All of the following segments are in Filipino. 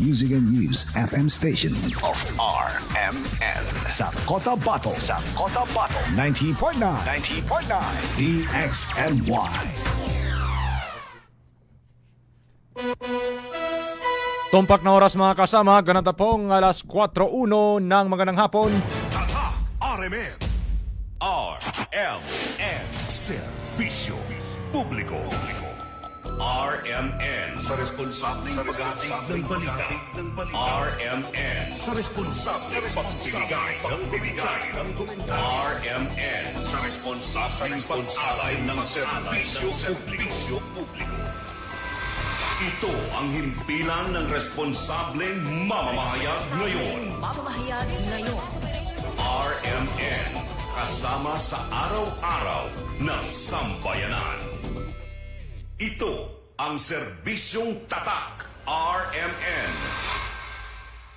Music and News FM station of RMN. Sa Cotabato. 90.9. DXNY. Tumpak na oras mga kasama, ganata pong alas 4:01 ng magandang hapon. Tatak RMN. RMN. Serbisyo Publiko. RMN sa responsableng paghatid ng balita. RMN sa responsableng pagbibigay ng komentaryo. RMN sa responsableng pag-alay ng serbisyo publiko. Ito ang himpilan ng responsableng mamamahayag ngayon. RMN, kasama sa araw-araw ng sambayanan. Ito ang serbisyong tatak RMN.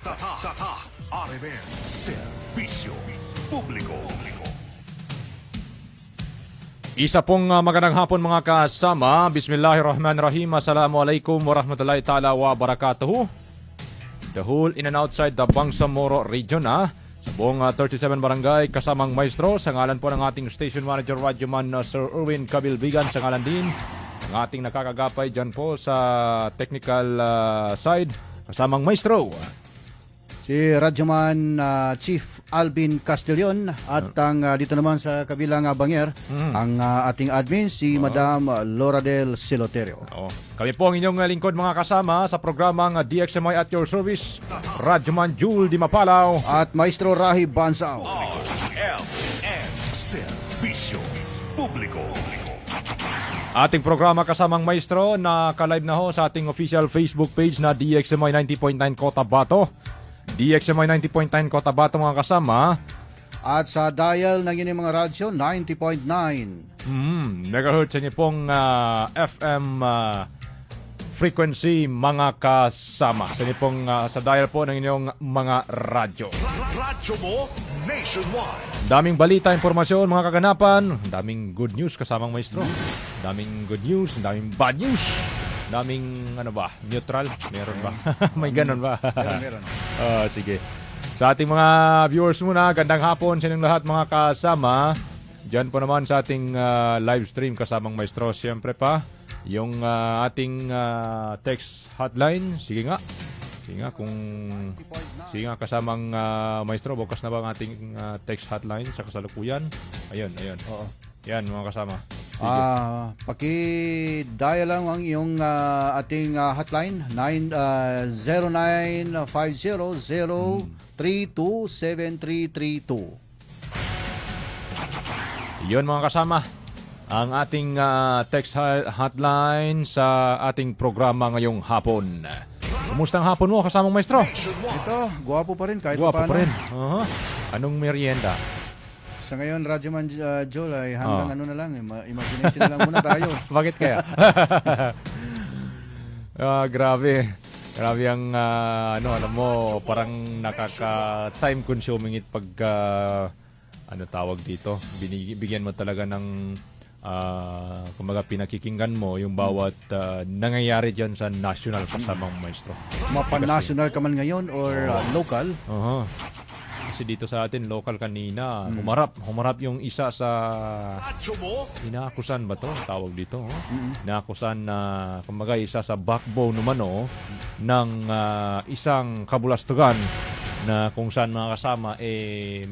Tatak RMN, serbisyo publiko. Isa pong magandang hapon mga kasama. Bismillahirrahmanirrahim. Assalamualaikum warahmatullahi ta'ala wabarakatuh. The whole in and outside the Bangsamoro region sa buong 37 barangay kasamang maestro. Sa ngalan po ng ating station manager radyoman Sir Erwin Cabilbigan. Sa ngalan din ng ating nakakagapay dyan po sa technical side kasamang maestro. Si Radyoman Chief Alvin Castillon at ang dito naman sa kabilang banger ang ating admin si Madam Loradel Siloterio. Kami po ang inyong lingkod mga kasama sa programang DXMI at your service. Radyoman Jul Di Mapalaw At Maestro Rahi Bansao. RMN, serbisyo publiko. Ating programa kasamang maestro na ka-live na ho sa ating official Facebook page na DXMI 90.9 Cotabato. DXMI 90.9 Cotabato mga kasama. At sa dial ng inyong mga radyo 90.9. Megahertz niyo pong FM frequency mga kasama. Sa inyo pong sa dial po ng inyong mga radyo. Radyo mo nationwide. Daming balita, informasyon, mga kaganapan. Daming good news kasamang maestro. Daming good news, daming bad news. Daming neutral? Meron ba? May ganun ba? Meron. Sige. Sa ating mga viewers muna, gandang hapon sa inyong lahat mga kasama. Diyan po naman sa ating live stream kasamang maestro. Siyempre pa, yung ating text hotline. Sige nga. Sige nga kasamang maestro. Bukas na ba ang ating text hotline sa kasalukuyan? Ayun. Oo. Yan mga kasama. Paki-dial lang ang iyong ating hotline 0950-032-7332. Yun mga kasama, ang ating text hotline sa ating programa ngayong hapon. Kumusta ang hapon mo kasamang maestro? Ito, guwapo pa rin kahit Guwapo paano. pa rin. Anong merienda? Sa ngayon, Radyoman Joel ay hanggang na lang, imagination na lang muna tayo. Bakit kaya? Grabe. Grabe ang alam mo, parang nakaka-time consuming it pag tawag dito. Bigyan mo talaga ng kumbaga pinakikinggan mo yung bawat nangyayari dyan sa national kasamang maestro. Mapan-national ka man ngayon or local. Kasi dito sa atin, local kanina, humarap yung isa sa inaakusan ba to? Tawag dito. Inaakusan na, kumbaga, isa sa backbone naman ng isang kabulastugan na kung saan mga kasama,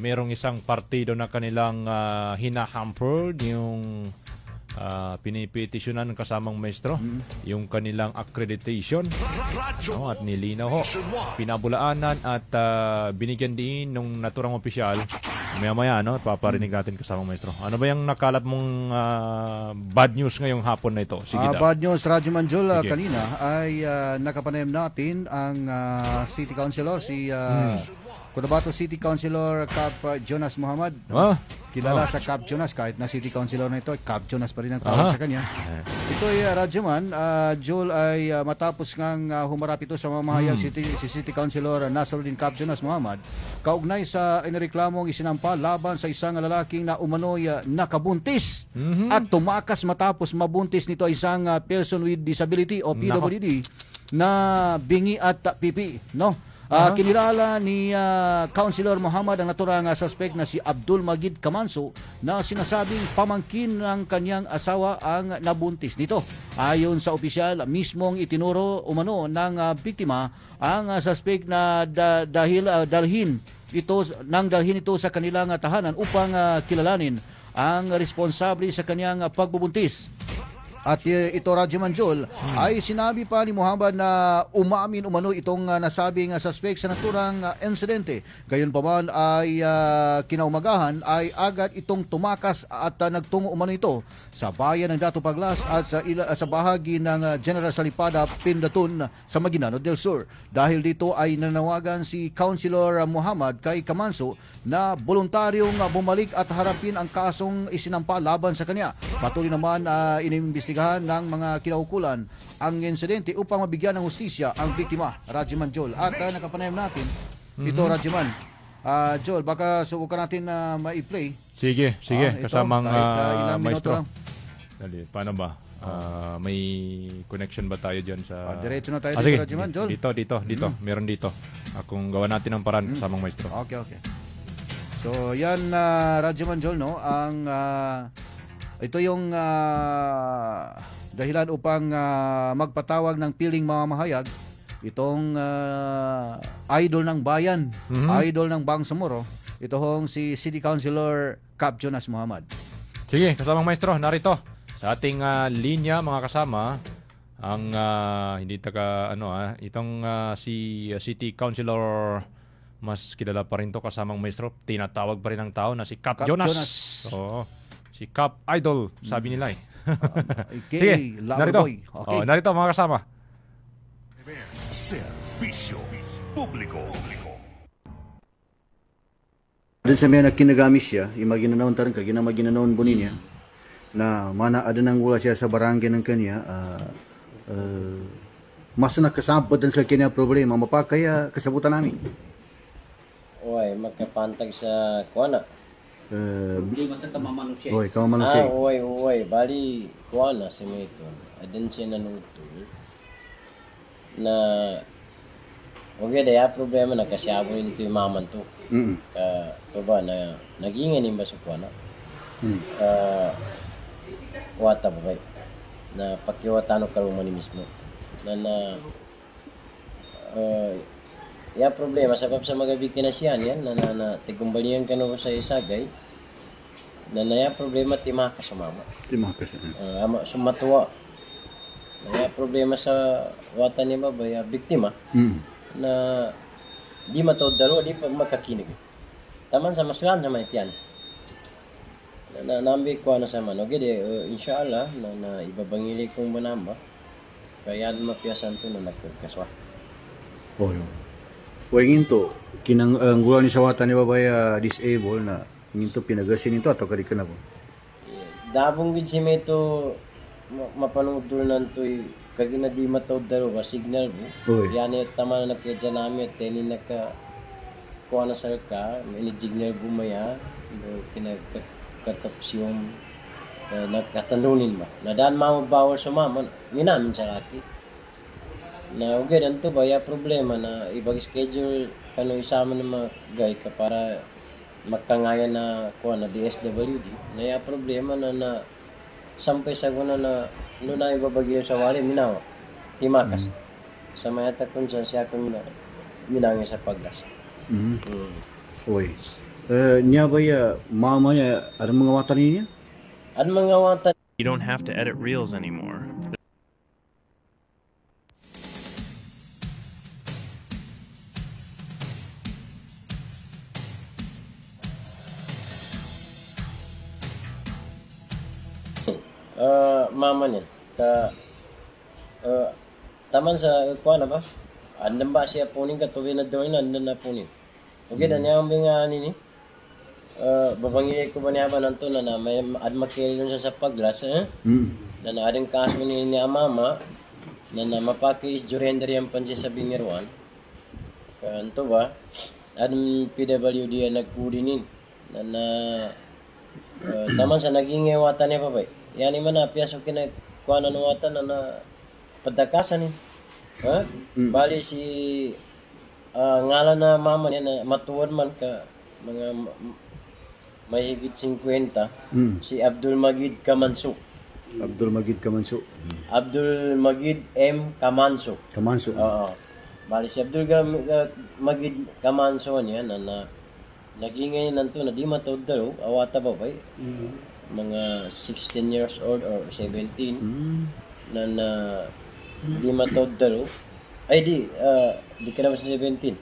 merong isang partido na kanilang hinahampered yung pinipetisyonan ng kasamang maestro yung kanilang accreditation at nilinaw pinabulaanan at binigyan din nung naturang opisyal maya paparinig natin kasamang maestro. Ano ba yung nakalap mong bad news ngayong hapon na ito? Sige Bad news, Radyo Manjol, kanina ay nakapanayam natin ang City Councilor si Cotabato City Councilor Cap Jonas Muhammad. Kilala sa Cap Jonas, kahit na City Councilor na ito, Cap Jonas pa rin ang tawag sa kanya. Ito ay Radyoman, Joel ay matapos ngang humarap ito sa mamahayag si City Councilor Nasruddin Cap Jonas Muhammad, kaugnay sa inireklamong isinampa laban sa isang lalaking na umano'y nakabuntis at tumakas matapos mabuntis nito isang person with disability o PWD na bingi at pipi, no? Kinilala ni Councilor Muhammad ang naturang suspect na si Abdul Magid Kamanso na sinasabing pamangkin ng kanyang asawa ang nabuntis nito. Ayon sa opisyal, mismong itinuro umano ng biktima ang suspect na dalhin ito sa kanilang tahanan upang kilalanin ang responsable sa kanyang pagbubuntis. At ito, Radyo Manjol, ay sinabi pa ni Muhammad na umamin umano itong nasabing suspect sa naturang insidente. Gayunpaman ay kinaumagahan ay agad itong tumakas at nagtungo umano ito sa bayan ng Dato Paglas at sa bahagi ng General Salipada, Pindatun sa Maguindanao del Sur. Dahil dito ay nanawagan si Councilor Muhammad kay Kamanso na voluntaryong bumalik at harapin ang kasong isinampa laban sa kanya. Patuloy naman inimbestigahan ng mga kinaukulan ang insidente upang mabigyan ng hustisya ang biktima, Rajiman Joel. At nakapanayam natin ito, Rajiman. Joel, baka subukan natin na ma-play. Sige, ito, kasamang ilang minuto maestro. lang. Dali, paano ba? May connection ba tayo dyan sa... Diretso na tayo sige. dito, Rajiman, Joel. Dito. Meron dito. Kung gawa natin ang paraan kasamang maestro. Okay. So, yan, Rajiman Joel, no? Ito yung dahilan upang magpatawag ng piling mamamahayag itong idol ng bayan, idol ng Bangsamoro, ito hong si City Councilor Cap Jonas Muhammad. Sige, kasamang maestro, narito sa ating linya mga kasama ang hindi itong si City Councilor, mas kilala pa rin to kasamang maestro, tinatawag pa rin ng tao na si Cap Jonas. Oo. Si Cap Idol, sabi nila eh. Sige, narito. Okay. Narito mga kasama. Servicio Publico. Doon sa mga kinagamis siya, imaginanaon tarin ka, ginamaginanaon po niya, na mana adanang wala siya sa barangay ng kanya, mas nakasabot din sa kanya problema, mapakaya kasabutan namin. Uy, magkapantag sa kuwana. Hindi basta kamamano siya. Oy, kamamano siya. Uy, bali kuwana si Mito. Adin siya nanutol na daya problema na kasi abo nito yung maman to. To ba na naginganin ba sa kuwana? Wata ba bay? Na pakiwatano karuma ni mismo. Ya problema sabab sa magabi kinasiyan yan na tigumbalian ka no sa isagay na ya problema timaka sa mama. Timakas. Ama sumatuwa. Ya problema sa watan ni babay biktima na di matod daro di pa makakinig. Taman sa maslan sa maitian. Na nambi ko na sa mano gid inshallah na ibabangili kong manamba kaya mapiasan to na nagkaswa. Oh, nginto, kinanggulan ni sawatan ni babay disabled na nginto pinagasin nito ato kadi kana po. Dabong gid si Mito mapanudol nantoy kagina di matod daro ba signal mo. Yani tama na nakadya nami at teni naka kuha na sa ka, may signal bumaya, kinakatapsyon nagkatanunin ba. Nadaan mabawal sa mama, minamin sa kati. Na okay danto ba ya problema na ibang schedule kano isama na magay ka para magkangayan na kuha na DSWD na ya problema na sampay sa guna na na ibabagyo sa wali minaw timakas sa mayata kun siya kun minangin sa paglas. Oy. Niya ba ya mama niya ano mga watan niya? At mga watan You don't have to edit reels anymore. mama niya taman sa kuha na ba? Andan ba siya punin ka tuwi na doon andan na punin. Okay na niya ang bingaan ni babangili ko ba niya ba nanto na may admakil nun siya sa paglas na naading kaso ni mama na mapaki is jurender yung pansiya sa bingirwan kanto ba ading PWD ang nagkudinin na taman sa naging ewatan niya pa ba yani man na piyaso kinakuha na nuwatan na padakasan ni Ha? Bali si ngalan na mama niya na matuwad man ka mga mahigit 50 si Abdul Magid Kamanso. Abdul Magid Kamanso. Abdul Magid M. Kamanso. Kamanso. Oo. Bali si Abdul Magid Kamanso niya na nagingay nanto na di matod daw awata ba bay mga 16 years old or 17 na di matod daw ay di ka naman sa 17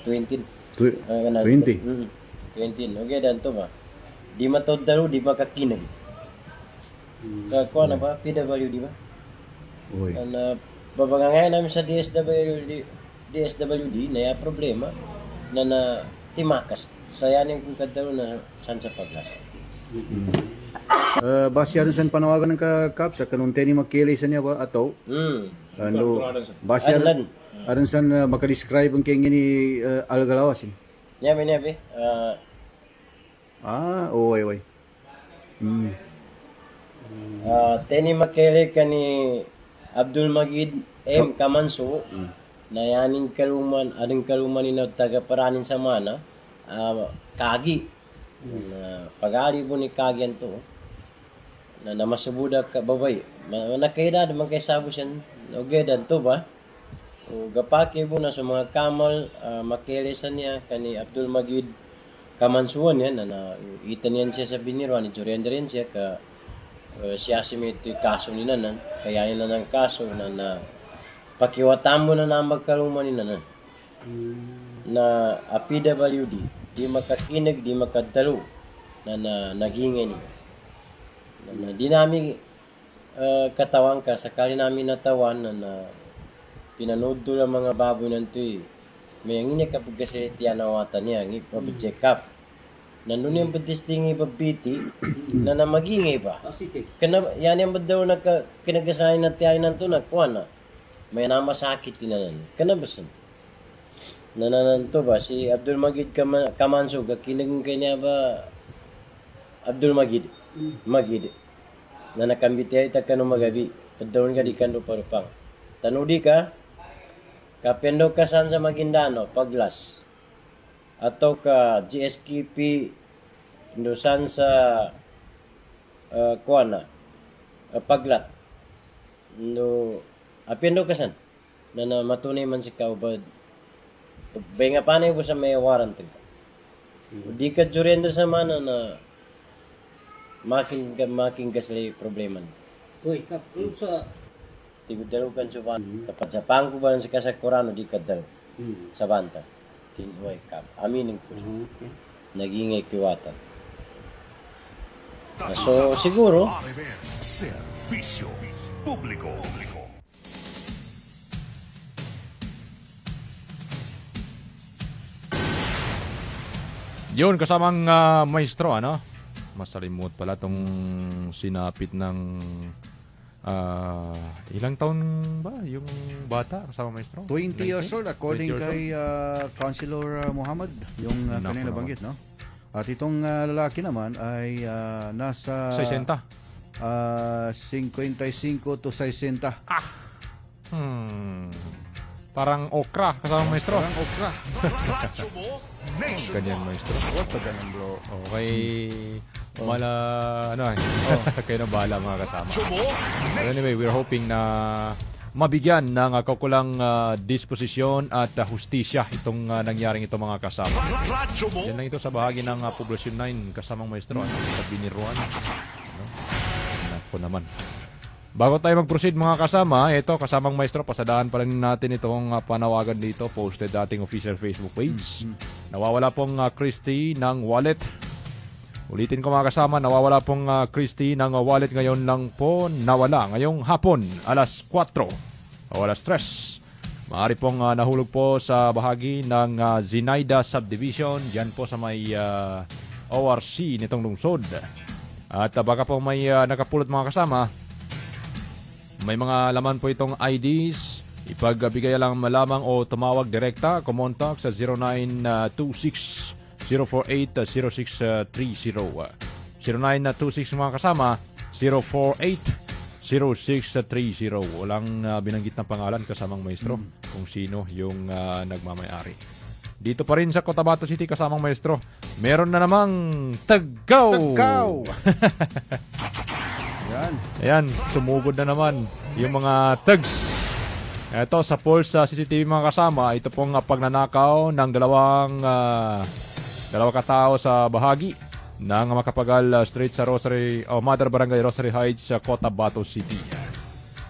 20 20. 20 okay dan to ba di matod daw di makakinag kuha na ba PWD ba Oy. na babangangay namin sa DSWD na ya problema na timakas sayanin kung kadalo na san sa paglas. Basya rin sa panawagan ng kakap sa kanong teni magkili sa niya ba ato? Ano, basya Adlan. aron sa makadescribe ang kaya ni Algalawas. Nyabi. Oy. Teni makele ka ni Abdul Magid M. Kamanso na yaning kaluman, ading kaluman ni taga paranin sa mana, kagi. Pag-ali po ni kagi yan to, na namasubuda ka babay. Nakaedad man kay sabo siya, ogedan to ba? O gapake po na sa mga kamal, makele sa niya, kani Abdul Magid Kamansuan yan, na itan yan siya sa binirwan, ni Juriander yan siya, siya si may kaso ni nanan, kaya yun na ng kaso na pakiwatam mo na magkaruman ni nanan. Na a PWD, di makakinig, di makadalo, na nagingay niya. Na di namin katawan ka, sakali namin natawan na pinanood doon ang mga baboy nanto may ang inya kapag kasi tiyanawatan niya, ang ipag-check up. Nandun yung badistingi babiti na namagingay ba? Yan yung ba daw kinagasahin na tiyayin nanto nagkuha na. May namasakit tinanan. Kanabasan. Nanananto ba? Si Abdul Magid Kamanso, kakinagin kanya ba Abdul Magid? Magid. Na nakambiti ay takano magabi. Padawin ka di kando parupang. Tanudi ka, kapendo ka saan sa Maguindano, Paglas. Ato ka GSKP, indusan sa Kuana, Paglat. No, apendo ka saan? Na matunay man si Kaubad. Bay nga panay ko sa may warranty ka. Di ka jurendo sa mana na making kasli problema. Uy, kap, sa Tigudalo kan suban. Kapag sa pangko ba sa kasakurano, di ka dalo. Sa banta. Tinuay kap. Aminin ko. Nagingay kiwatan. So, siguro, Servicio público. Yun, kasamang maestro, ano? Masalimut pala tong sinapit ng ilang taon ba yung bata kasama maestro? 20 years old according 20 years kay Councilor Muhammad, yung Nako kanina naman. banggit, no? At itong lalaki naman ay nasa 60. 55 to 60. Parang okra kasama maestro. Parang okra. Ganyan maestro. What pa ganun, bro? Okay. Kayo na bahala mga kasama. But anyway, we're hoping na mabigyan ng kaukulang disposisyon at hustisya itong nangyaring ito mga kasama. Yan lang ito sa bahagi ng Poblacion 9 kasamang maestro sa Biniruan. Ako naman. Bago tayo mag-proceed mga kasama, ito kasamang maestro, pasadaan pa rin natin itong panawagan dito, posted dating official Facebook page. Nawawala pong Christy ng wallet. Ulitin ko mga kasama, nawawala pong Christy ng wallet ngayon lang po nawala. Ngayong hapon, alas 4 o alas 3. Maaari pong nahulog po sa bahagi ng Zinaida Subdivision, dyan po sa may ORC nitong lungsod. At baka po may nakapulot mga kasama, may mga laman po itong IDs. Ipagbigay lang malamang o tumawag direkta, kumontak sa 0926-048-0630. 0926 mga kasama, 0630. Walang binanggit na pangalan kasamang maestro kung sino yung nagmamayari. Dito pa rin sa Cotabato City kasamang maestro, meron na namang Tagkaw! Yan. Ayan, sumugod na naman yung mga tags. Ito, sa pulse sa CCTV mga kasama, ito pong pagnanakaw ng dalawang katao sa bahagi ng Makapagal Street sa Mother Barangay Rosary Heights sa Cotabato City.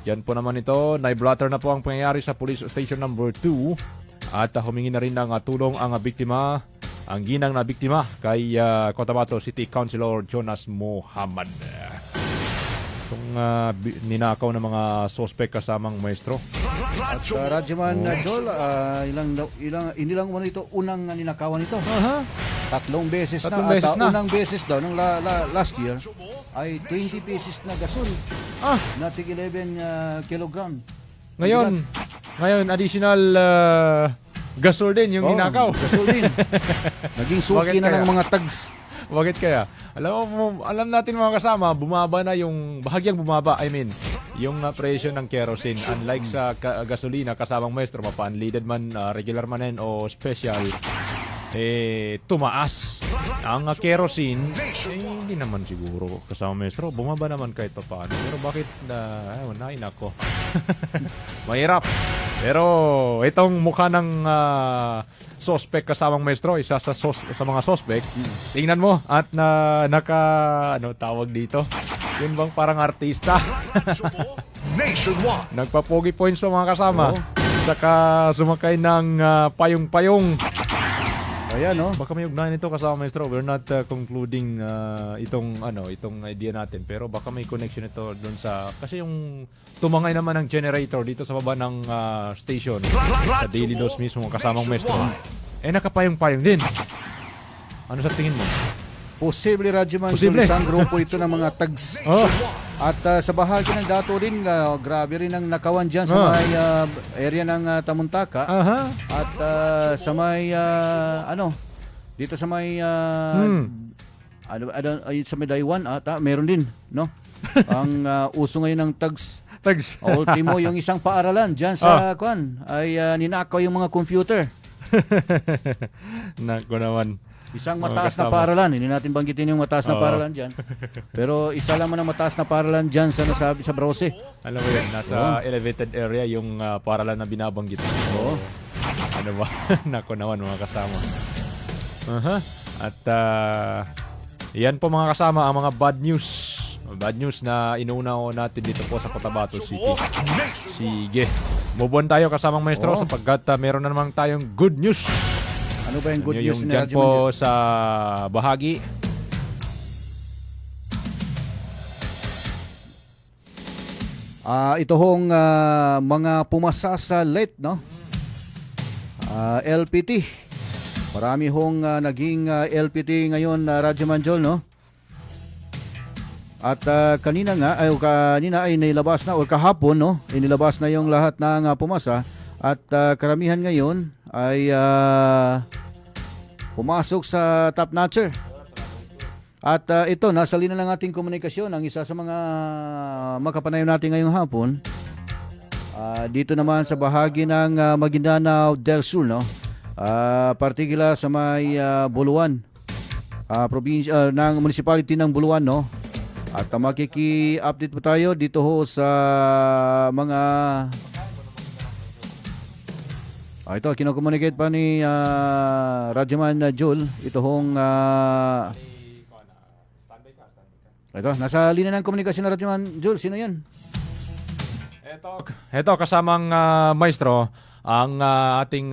Yan po naman ito, naiblatter na po ang pangyayari sa Police Station number 2 at humingi na rin ng tulong ang biktima, ang ginang na biktima kay Cotabato City Councilor Jonas Mohamad. Itong ninakaw ng mga suspect kasamang maestro. At Radyoman Joel, inilang mo ito, unang ninakawan ito. Tatlong beses Tatlong na. beses na. Unang beses daw, nung last year, ay 20 pieces na gasol. Na tig 11 kilogram. Ngayon additional gasol din yung ninakaw. Gasol din. Naging suki na Bakit ng kaya? mga tags. Bakit kaya? Alam natin mga kasama, bumaba na yung bahagyang bumaba. I mean, yung presyo ng kerosene, unlike sa gasolina kasamang maestro, mapa-unleaded man, regular man yan, o special, tumaas. Ang kerosene, hindi naman siguro kasamang maestro, bumaba naman kahit pa paano. Pero bakit nako. Mahirap. Pero itong mukha ng suspect kasamang maestro, isa sa mga suspect, tingnan mo at tawag dito, yun bang parang artista. Nationwide. Nagpapogi points pa mga kasama. Saka sumakay ng payong-payong. Ayan, Baka may ugnayan ito kasama maestro. We're not concluding itong idea natin, pero baka may connection ito doon sa, kasi yung tumangay naman ng generator dito sa baba ng station sa Daily Dose mismo kasamang maestro, nakapayong-payong din. Ano sa tingin mo? Posible, Radyoman, Posible. isang grupo ito ng mga tags. At sa bahagi ng dato rin, grabe rin ang nakawan dyan sa may area ng Tamuntaka. At sa may, dito sa may, sa may Daiwan, meron din, no? Ang uso ngayon ng tags. Ultimo, yung isang paaralan dyan sa ay ninakaw yung mga computer. Nako naman. Isang mataas na paaralan, hindi natin banggitin yung mataas na paaralan dyan. Pero isa lang man ang mataas na paaralan dyan sa nasabi sa Brose. Alam mo yun, nasa elevated area yung paaralan na binabanggit. Ano ba? Nako naman mga kasama. At yan po mga kasama ang mga bad news. Bad news na inuuna natin dito po sa Cotabato City. Sige. Move on tayo kasamang maestro sapagkat meron na naman tayong good news. Ano ba yung good news yung ni dyan Radyo po sa bahagi. Ito hong mga pumasa sa late, no? LPT. Marami hong naging LPT ngayon, Radyo Manjol, no? At kanina ay nilabas na, o kahapon, no? Inilabas na yung lahat ng pumasa. At karamihan ngayon ay pumasok sa top notcher. At ito, nasa linya ng ating komunikasyon ang isa sa mga makapanayam natin ngayong hapon. Dito naman sa bahagi ng Maguindanao del Sur, no? Particular sa may Buluan, probinsya ng municipality ng Buluan, no? At makiki-update po tayo dito ho sa mga ito, kinokommunicate pa ni Radyoman Joel. Ito hong ito, nasa linya ng komunikasyon na Radyoman Joel. Sino yan? Ito kasamang maestro, ang ating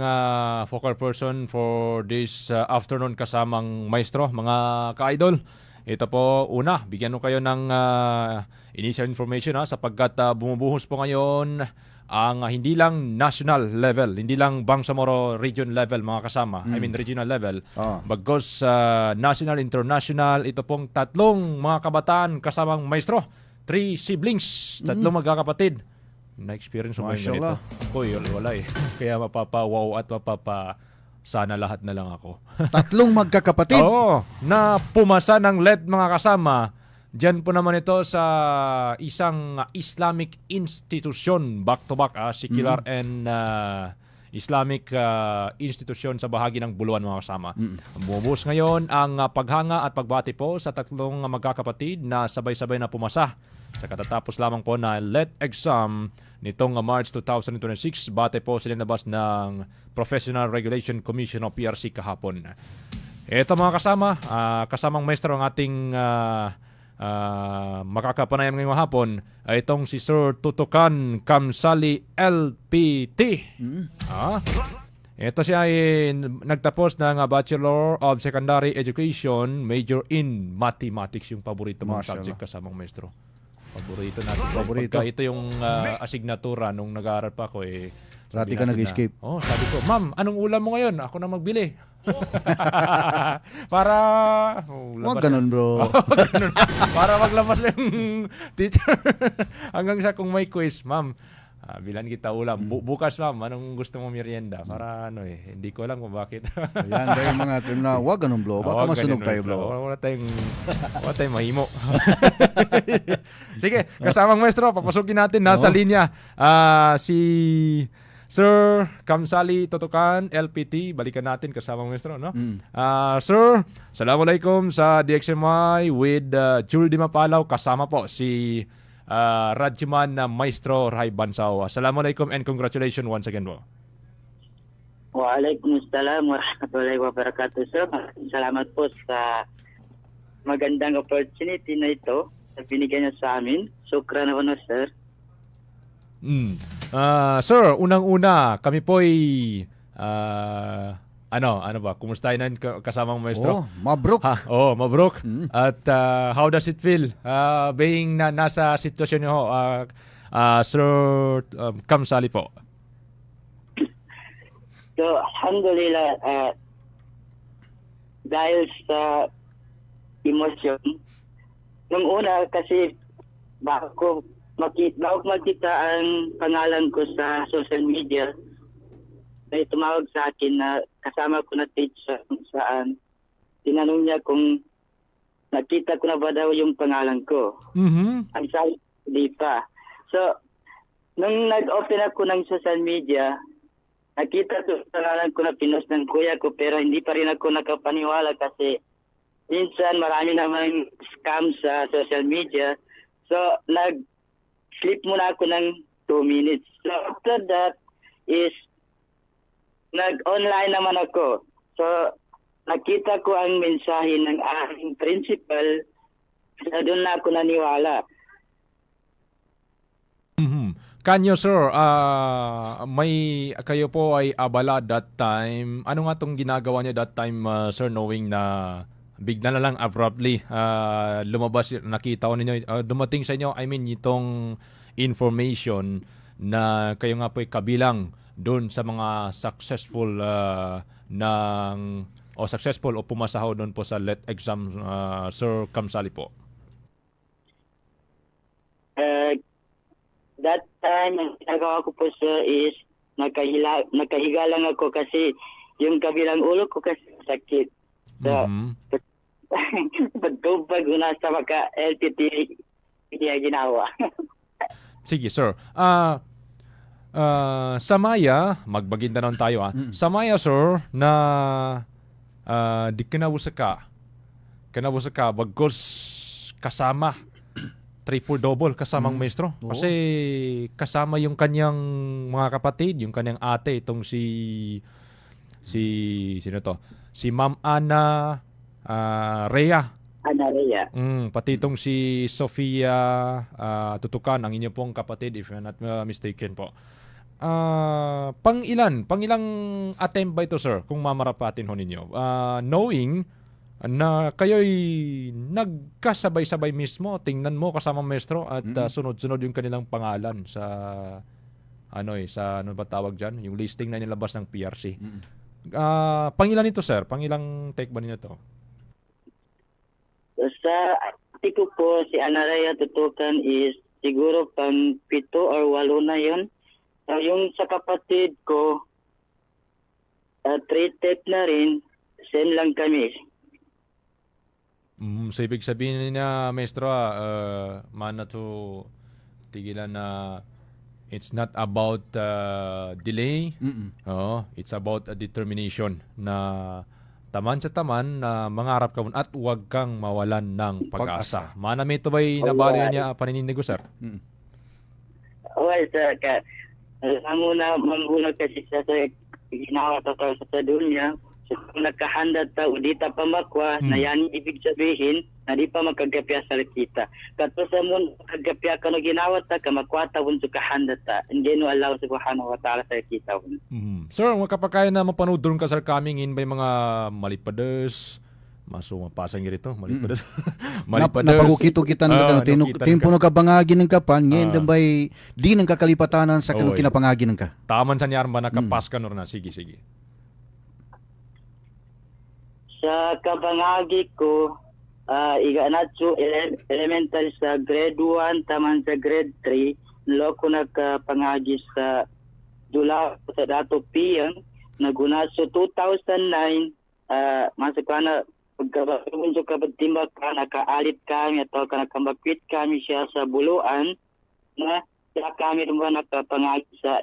focal person for this afternoon kasamang maestro, mga ka-idol. Ito po, una, bigyan ko kayo ng initial information sapagkat bumubuhos po ngayon ang hindi lang national level, hindi lang Bangsamoro region level mga kasama, I mean regional level, bagos national, international, ito pong tatlong mga kabataan kasamang maestro, 3 siblings, tatlong magkakapatid. Na-experience mo ba yung ganito? Uy, wala eh. Kaya mapapa-wow at sana lahat na lang ako. Tatlong magkakapatid? Oo, na pumasa ng LED mga kasama Diyan po naman ito sa isang Islamic institusyon, back-to-back, secular and Islamic institusyon sa bahagi ng Buluan, mga kasama. Bumubuhos ngayon ang paghanga at pagbati po sa tatlong magkakapatid na sabay-sabay na pumasa sa katatapos lamang po na LET exam nitong March 2026. Bate po sila nabas ng Professional Regulation Commission o PRC kahapon. Ito mga kasama, kasamang maestro ang ating makakapanayam ngayong hapon ay itong si Sir Tutukan Kamsali LPT. Ito siya ay nagtapos ng Bachelor of Secondary Education, major in Mathematics, yung paborito mong subject, kasamang maestro. Paborito natin. Paborito. Ito yung asignatura nung nag-aaral pa ako Rati ka nag-escape. Sabi ko, ma'am, anong ulam mo ngayon? Ako na magbili. Para Huwag ganun, bro. Para maglabas yung teacher. Hanggang sa kung may quiz, ma'am, bilan kita ulam. Bukas, ma'am, anong gusto mo merienda? Para hindi ko alam kung bakit. Ayan, dahil mga term na huwag ganun, bro. Baka masunog tayo, bro. Wala tayong mahimo. Sige, kasamang maestro, papasukin natin. Nasa linya si Sir Kamsali Tutukan LPT. Balikan natin kasamang maestro, no? Sir, Assalamualaikum sa DXMI with Jul Di Mapalaw. Kasama po si Radjuman na Maestro Ray Bansaw. Assalamualaikum and congratulations once again po. Waalaikumsalam warahmatullahi wabarakatuh, sir. Salamat po sa magandang opportunity na ito na binigyan niyo sa amin. Sukran naman, sir. Sir, unang-una, kami po'y ano ba? Kumustahin na kasamang maestro? Mabruk. Mabruk. At how does it feel being nasa sitwasyon niyo, Sir Kamsali po? So, alhamdulillah, dahil sa emosyon, nung una kasi bago makita ang pangalan ko sa social media, may tumawag sa akin na kasama ko na teacher kung saan tinanong niya kung nakita ko na ba daw yung pangalan ko. Ang sabi, di pa. So, nung nag-open ako ng social media, nakita ko yung pangalan ko na pinost ng kuya ko, pero hindi pa rin ako nakapaniwala kasi minsan marami namang scam sa social media. So, nag-sleep muna ako ng 2 minutes. So, after that is nag-online naman ako. So, nakita ko ang mensahe ng aking principal. So, doon na ako naniwala. Kanyo, sir, kayo po ay abala that time. Ano nga itong ginagawa niyo that time, sir, knowing na bigla na lang abruptly lumabas, nakita ko ninyo, dumating sa inyo, I mean, itong information na kayo nga po ay kabilang doon sa mga successful successful o pumasahaw doon po sa LET exam, Sir Kamsali po? That time, ang ginagawa ko po, sir, is nakahiga lang ako kasi yung kabilang ulo ko kasi sakit. So, pagtupag ko na sa maka-LTT, hindi ginawa. Sige, sir. Sa Maya, Magbaguindanao tayo Sa Maya, sir, na di kinabusa ka bagos kasama triple-double kasamang maestro. Kasi kasama yung kanyang mga kapatid, yung kanyang ate, itong sino to? Si Ma'am Ana Rhea. Ana Rhea. Pati itong si Sofia Tutukan, ang inyong pong kapatid, if I'm not mistaken po. Pangilang attempt ba ito, sir, kung mamarapatin ho ninyo? Knowing na kayo'y nagkasabay-sabay mismo, tingnan mo kasama maestro at sunod-sunod yung kanilang pangalan sa ano ba tawag dyan? Yung listing na nilabas ng PRC. Pangilan ito, sir? Pangilang take ba ninyo to? Sa ate ko po, si Ana Rhea Tutukan is siguro pang 7 or 8 na yun. Yung sa kapatid ko, 3 tape na rin, same lang kami. So ibig sabihin niya, maestro, mana to tigilan na it's not about delay. It's about a determination na taman sa taman na mangarap ka at huwag kang mawalan ng pag-asa. Mana may ito ba'y nabalian niya paninindigo, sir? Okay, sir. Alam mo na, manghula kasi sa ginawa sa dunya. So, kung nakahanda ta, di ta pamakwa, na yan ibig sabihin, na di pa magkagapya sa kita. Kato sa mo, magkagapya ka no ginawa ta, kamakwata wun sa kahanda ta. Hindi no Allah subhanahu wa ta'ala sa kita wun. Sir, ang kapag na mapanudron ka, sir, kaming in may mga malipadas, mapasang rito, malipadas. Napagukito kita ng timpo no kabangagi ng kapan, ngayon ba'y di nang kakalipatanan sa kanong kinapangagi ng ka. Taman sa niyar ba nakapas ka na? Sige. Sa kabangagi ko, iganatso elementary sa grade 1 taman sa grade 3, loko nakapangagi sa dula sa dato piyang naguna so 2009 masakana pagkabun sa kabatimbak ka nakaalit kami atau nakambakit kami siya sa buluan na siya kami naman nakapangagi sa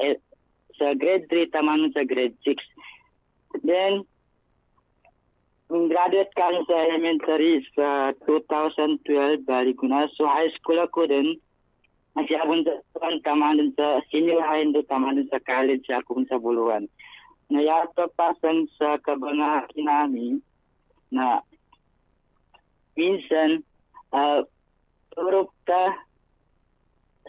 grade 3 taman sa grade 6. Then graduate kami sa elementary sa 2012 balik ko na. So high school ako din. Nasyabon sa taman sa senior high and taman sa college ako sa buluan. Nayata pasang sa kabangaki namin na minsan turok ta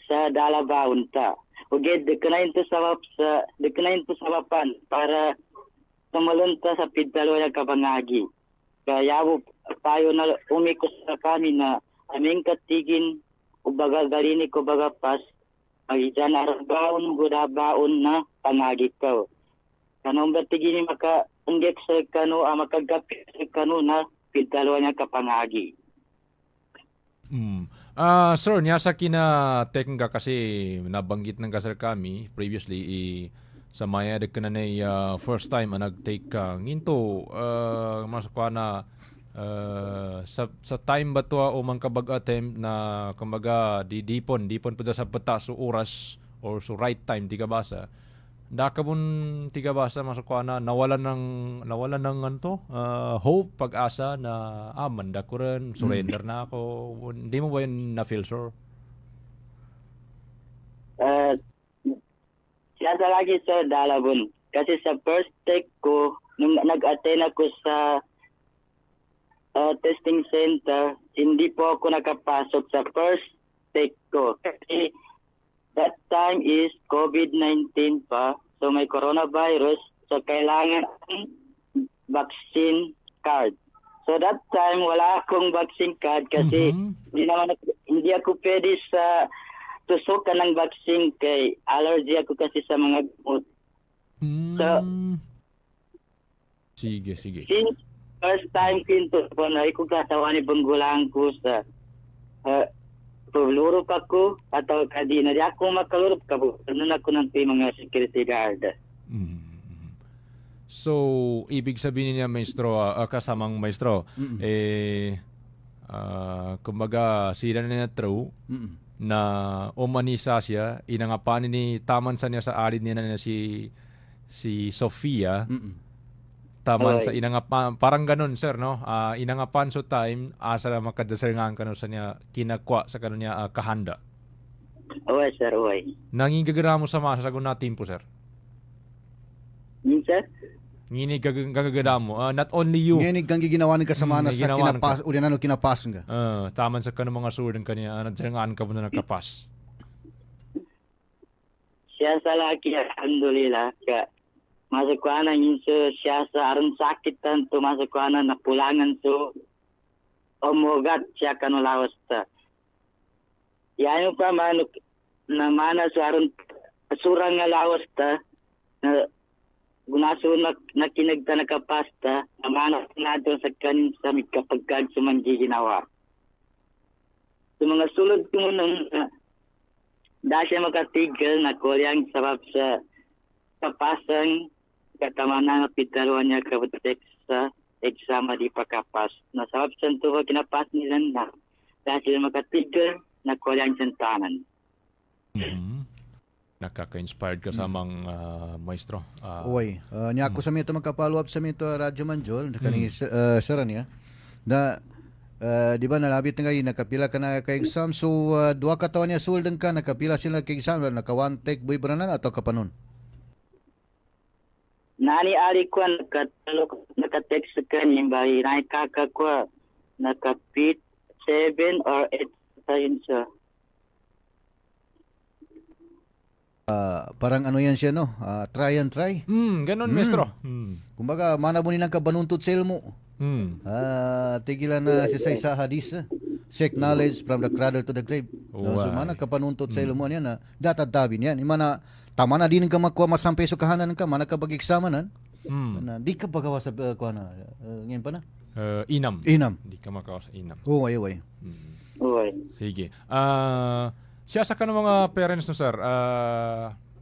sa dalabaon ta. Uged dekanayin to sa mapan para tumalunta sa pidalo ng kabangagi. Kaya tayo na umikos sa kami na aming katigin ubaga garini ko baga pas magigyan arabaon gudabaon na pangagi ko. Kanong batigini maka unggek sa kano makagapit sa kano na pidalo niya kapangagi. Sir, niya sa kina-taking ka kasi nabanggit ng kasar kami previously sa maya de kana nay first time nag-take ka nginto masakwa na sa time ba to o man kabag attempt na kumbaga dipon pa sa patas o oras or so right time tiga basa dakabon tiga basa masakwa na nawalan ng anto hope pag-asa na manda ko rin surrender na ako hindi mo ba yun na feel sure? Siya lagi sa dalabon. Kasi sa first take ko, nung nag-attend ako sa testing center, hindi po ako nakapasok sa first take ko. Kasi that time is COVID-19 pa. So may coronavirus. So kailangan vaccine card. So that time wala akong vaccine card kasi hindi ako pwede sa tusok ka ng vaccine kay allergy ako kasi sa mga gamot. So, sige. Since first time kinto po na ikong katawan ni banggulang ko sa pulurop ako atau kadi na di ako makalurop ka po. Ano na ko ng mga security guard. So, ibig sabihin niya, maestro, kasamang maestro, kumbaga, sila na true, na umanisa siya, inangapan ni taman sa niya sa alid niya na si Sofia, taman sa inangapan, parang ganun, sir, no? Inangapan so time, asa na makadasaringan ka no sa niya, kinakwa sa kanon niya kahanda. Oy, sir, oy. Nangigagara mo sa masa sagun natin po, sir? Sir? Ngini gagagada mo. Not only you. Ngini gang ginawa ng kasama na sa kinapas, ulinan no kinapas nga. Taman sa kanong mga surden kaniya, nagsarangaan ka mo na nagkapas. Siya sa laki, alhamdulillah, ka masukwana yun siya sa aron sakit tanto masukwana na pulangan so omogat siya kanulawas ta. Yan yung pa manuk na mana sa aron surang nga lawas ta na gunaso na kinagta nakapasta na mana nato sa kanin sa mikapagkag sumanggi ginawa. Sa mga sulod ko nung da siya makatigil na koryang sabab sa kapasang katamanan na pitaruan niya kabatek sa exam di pakapas. Nasabab santo ba kinapas nila na dahil sila makatigil na kulang santanan. Nakaka-inspired ka sa mga maestro. Uy, niya ako sa mito magka-follow up sa mito Radyo Manjol kani sir niya na di ba nalabit nga yun, nakapila ka na ka-exam so duha ka taon niya sulden ka nakapila sila ka-exam naka one take boy branan atau kapanon? Nani ari ko naka-text ka ni bari na kaka ko naka-pit 7 or 8 tayon sa parang ano yan siya no, try and try. Ganon, maestro. Kumbaga mana mo nilang kabanuntot sa ilmo. Tigilan na si sa hadis seek knowledge from the cradle to the grave. No, so mana kapanuntot sa ilmo niya na datadabin yan. Imana tama na din ka makuha masampay sa kahanan ka, mana ka pag-examanan. Na di ka pagawa sa kuha na ngayon pa na. Inam. Di ka makawa sa inam. Uy. Uy. Sige. Siya sa kanong mga parents no sir,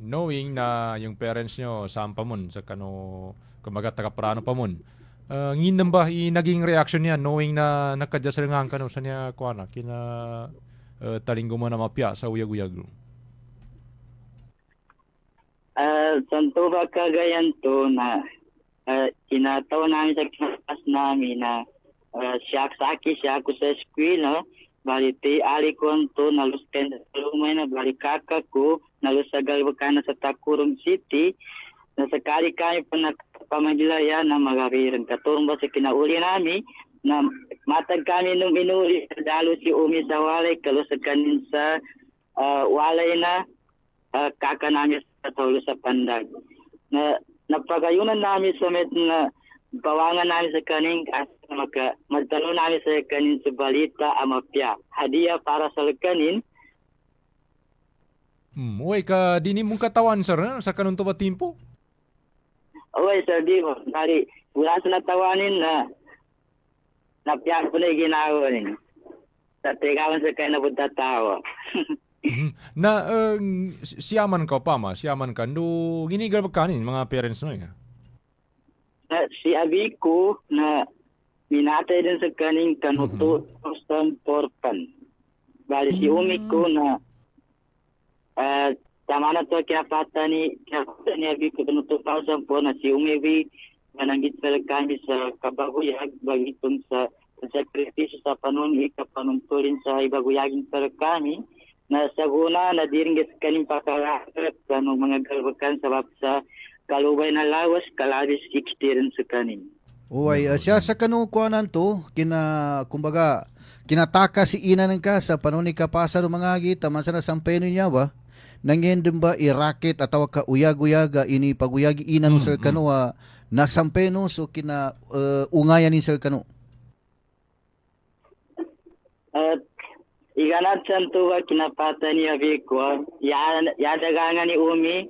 knowing na yung parents nyo saan pa mun, sa kano kumaga taga-Prano pa mun, nginam ba naging reaction niya knowing na nakadyasalangan ka no sa niya kuana kina talinggo mo na mapya sa uyag-uyag? Santo ba kagayan to na kinataw namin sa class namin na siya ako sa school, no? Bali ti ali ko to nalusken lumay na bali kaka ko nalusagal bakana sa Takurong City na sakali kami pa nagpamagilaya na magabiran katurong ba sa kinauli namin na matag kami nung inuli dalo si Umi sa walay kalusag kanin sa walay na kaka namin sa taulo sa pandag na napagayunan namin sa met na bawangan namin sa kaning magtanong namin sa kanin sa balita amapya. Hadiah para sa kanin. Uy, ka dini mong katawan sir sa kanong tuba timpo? Uy, sir, di mo. Dari, wala sa natawanin na napya ko na ginawa rin. Sa tigawan sa kanin na punta tao. Na siyaman ka pa siyaman ka. No, ginigal kanin mga parents mo Si abi ko na minatay din sa kaning kanuto porpan. Bali si umi ko na tama na to kinapata ni abi ko kanuto porpan na si umi bi mananggit sa kami sa kabaguyag bagitong sa sakripisyo sa panunturin sa ibaguyagin sa kami na saguna na diringgit kaning pakarakot kanong mga galbakan sabab sa kalubay na lawas kalabis 60 rin sa kanin. Uy, siya sa kanukuanan to, kumbaga, kinataka si inanan ka sa panuni ka pasa ng mga agi, taman sa nasampeno niya ba? Nangyen din ba irakit at tawag ka uyag-uyaga, ini paguyagi inan sir kano, nasampeno so ungayan ni sir kano? Iganat santo ba kinapata ni Abiko, yadagangan ni Umi,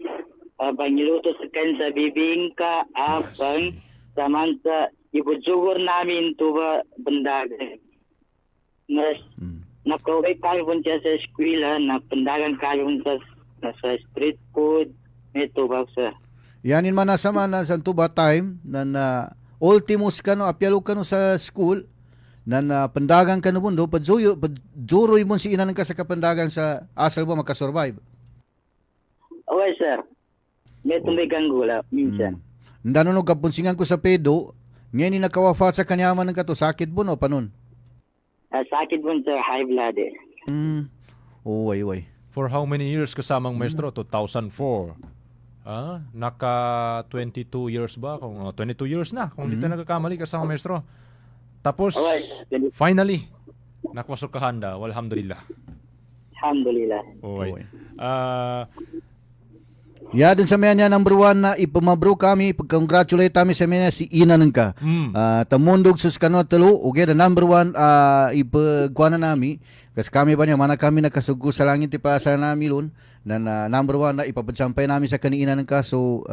pangiluto sa kan sa bibingka, apang, saman sa ibutsugur namin ito ba bandagan. Nakaway kami po siya sa eskwela, na bandagan kami po sa street food, ito ba sa. Yanin man nasama na sa tuba time, na ultimos ka no, apyalo ka no sa school, na pandagan ka no bundo, padjuroy mo si inanan ka sa kapandagan sa asal mo makasurvive. Okay, sir. May tumigang gula, minsan. Nanonog kapunsingan ko sa pedo, ngayon ni nakawafat sa kanyaman ng kato, sakit po no, panon? Sakit po sir, high blood eh. Uy. For how many years kasamang maestro? 2004. Naka 22 years ba? 22 years na, kung di tayo nagkakamali kasama maestro. Tapos, finally, nakapasok ka handa. Alhamdulillah. Alhamdulillah. Uy. Din sa mga number 1 na ipamabro kami, pag-congratulate kami sa mga si inanan ka. Tamundog sus kanot talo, okay, the number 1 ipagkuha na nami. Kasi kami pa niya, mana kami nakasugo sa langit ipasa namin lun. Na number 1 na ipapadsampay namin sa kaniinan ka. So,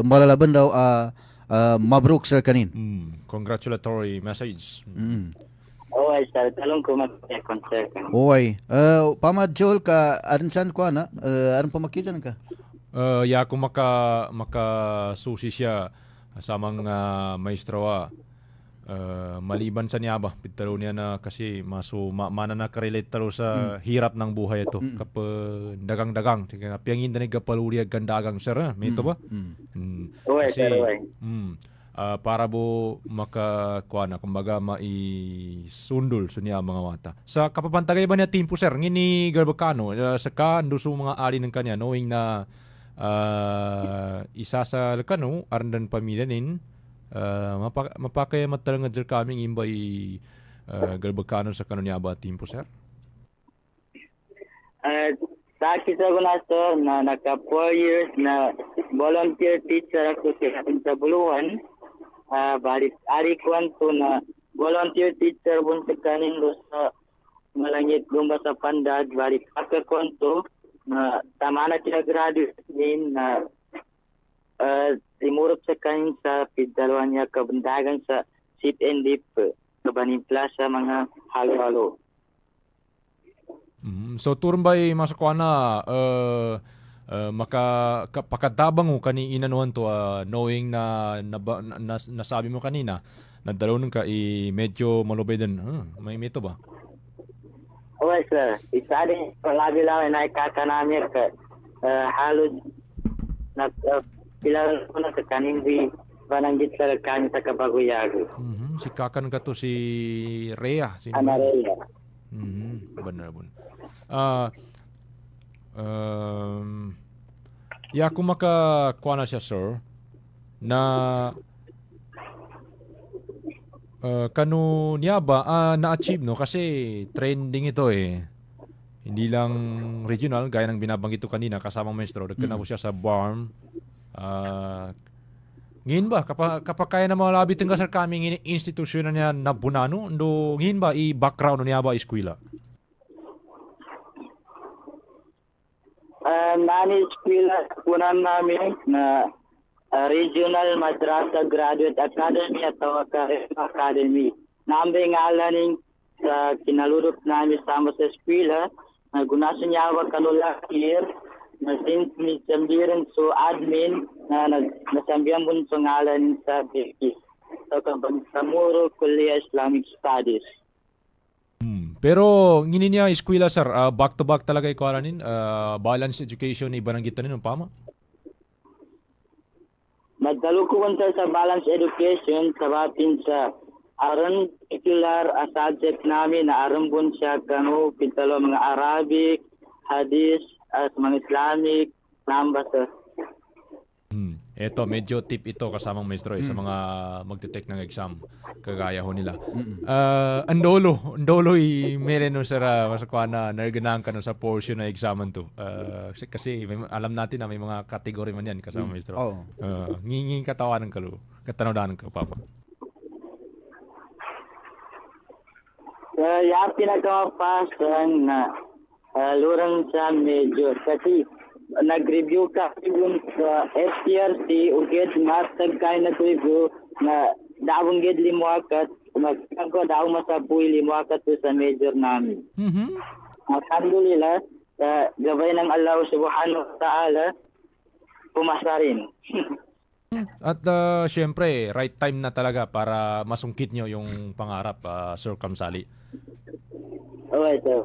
malalaban daw, mabruk sa kanin. Congratulatory message. Okay, sir. Talong ko mag-concert ka. Okay. Pamad Joel ka, arinsan ko na, arin pamakidyan ka? Kung makasusi siya sa mga maestro maliban sa niya ba, pitaro niya na kasi mana na karelate taro sa hirap ng buhay ito. Kapag dagang-dagang, piyangin na nagkapaluriag kang dagang, sir, may ito ba? Uy, Kasi, sir, uy. para bo makakuha na, kumbaga maisundol sa niya mga mata. Sa kapapantagay ba niya timpo, sir, ngini Garbacano, sa ka, ando sa mga ali ng kanya, knowing na isa sa kano, arandan pamilya nin, mapakaya matalang nga kaming imbay Garbacano sa kano niya ba timpo, sir? Sa kita ko na, sir, na naka 4 years na volunteer teacher ako sa Buluan. Balik ari kwanto na volunteer teacher bun sa kanin sa malangit gumba sa Pandag. Balik ako kwanto na tama na kinagraduate din na timurot sa kanin sa pidalwan niya kabandagan sa Sip and Dip Kabanin Plaza mga halo-halo. So turun ba'y masakuha na pakadabang mo kani inanuhan to knowing na nasabi mo kanina na dalawin ka medyo malubay din. May ito ba? Okay, sir. Isa din palagi lang na ikakanamir ka halos na pilar ko na sa kanin bananggit sa kanin sa Kabaguyago. Si kakan ka to si Rhea. Ana Rhea. Benar. Kung makakuha na siya, sir, na kano niya ba na-achieve, no? Kasi trending ito hindi lang regional, gaya ng binabanggit ko kanina kasama maestro, nagkana po siya sa BARM. Ngayon ba, kapag kaya na mga labit nga sa kaming institusyon na niya na bunano, ngayon ba i-background niya ba eskwela? Nani eskwela punan namin na Regional Madrasa Graduate Academy at Academy. Nambe ngalaning sa kinalurot namin sama sa eskwela, nagunasan niya ako kanula year, na since sambiran so admin na nasambihan mo sa ngalan sa Birkis. So Samuro Kuliya Islamic Studies. Pero ngini niya eskwela, sir, back to back talaga ikaw alanin, balance education iba nang gitan ng pama? Magdalo ko sa balance education sa batin sa aron particular subject namin na aron bun siya kano pitalo mga Arabic, Hadith, at mga Islamic, namba, sir. Eto, medyo tip ito kasamang maestro sa mga magte-take ng exam. Kagaya ho nila. Andolo meron no, sir, masakuha na narganaan ka no sa portion na examen to. Kasi alam natin na may mga category man yan kasamang maestro. Nginging katawanan ka lo. Katanodanan ka, Papa. Pinagkamapasan na lurang sa medyo kasi nag-review ka yung sa STRC uged matag kay nag-review na daawang gid limuakat magkagko daaw masabuy limuakat sa major namin. Alhamdulillah sa gabay ng Allah subhanahu wa ta'ala pumasa rin. At syempre, right time na talaga para masungkit nyo yung pangarap, Sir Kamsali. Okay, sir.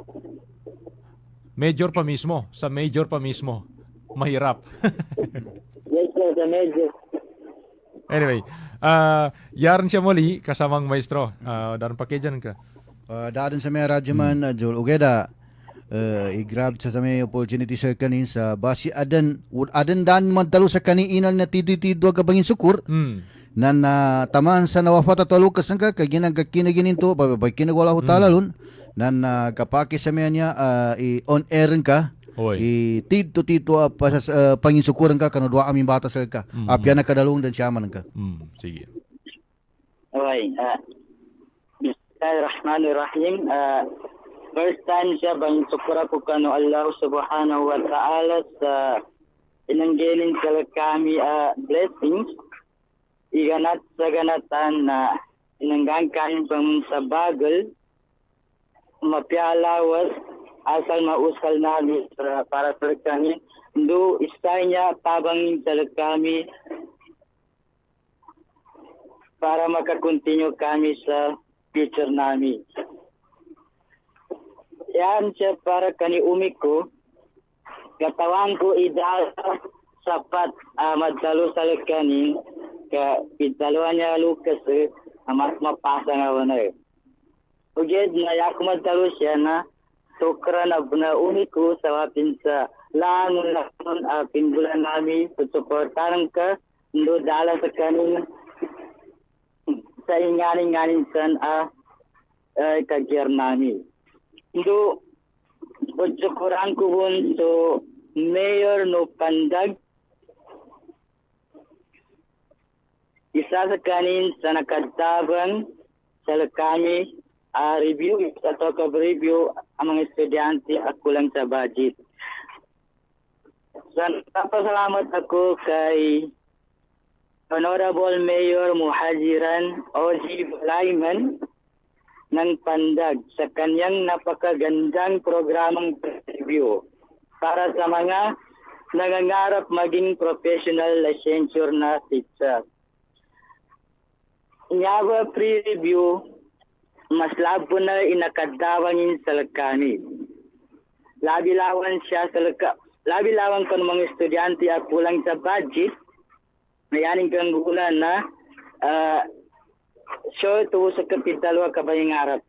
Sa major pa mismo. Mahirap. Yes, sir, sa major. Anyway, yaran siya muli kasamang maestro. Daran pakidyan ka. Daran sa may radyo man, Joel Ugeda, i-grab sa may opportunity sa kanin sa basi adan dan magdalo sa kaninal na tititidwa ka bangin sukur. Nan taman sa nawafata talo kasan ka ginagkinaginin to babay kinagwala ho talalon nan kapaki sa niya on air ka. Tito pa sa panginsukuran ka kano dua aming bata sa ka. Apya na kadalong dan siyaman ka. Sige. Okay. Bismillahirrahmanirrahim. First time siya bang sukura ko kano Allah subhanahu wa ta'ala sa inanggelin sa kami blessings. Iganat sa ganatan na inanggang kain pang sa bagal. Mapialawas asal mausal namin para sa kami. Do istay niya tabangin sa kami. para makakontinue kami sa future namin. Yan siya para kani umiko, katawan ko idal sapat madalo sa kanin, ka idalawa niya Lucas mas mapasa nga wala. Uged na yak madalo siya na sukra na umiko sa wapin sa langon pinbulan namin, susuportaran ka, ndo dala sa kanin, sa inganin-nganin san kagir namin. Ndo, susukuran ko bun so Mayor no Pandag, isa sa kanin sa nakatabang sa kami review atau review ang mga estudyante ako lang sa budget. Papasalamat ako kay Honorable Mayor Muhajiran O.G. Balaiman ng Pandag sa kanyang napakagandang programang review para sa mga nangangarap maging professional licensure na teacher. Inyaba pre-review, mas labo na inakadawangin sa kami. Labilawan siya sa labilawan ko ng mga estudyante at kulang sa budget, mayaning kang gulan na show to sa kapitalwa kabayang harap.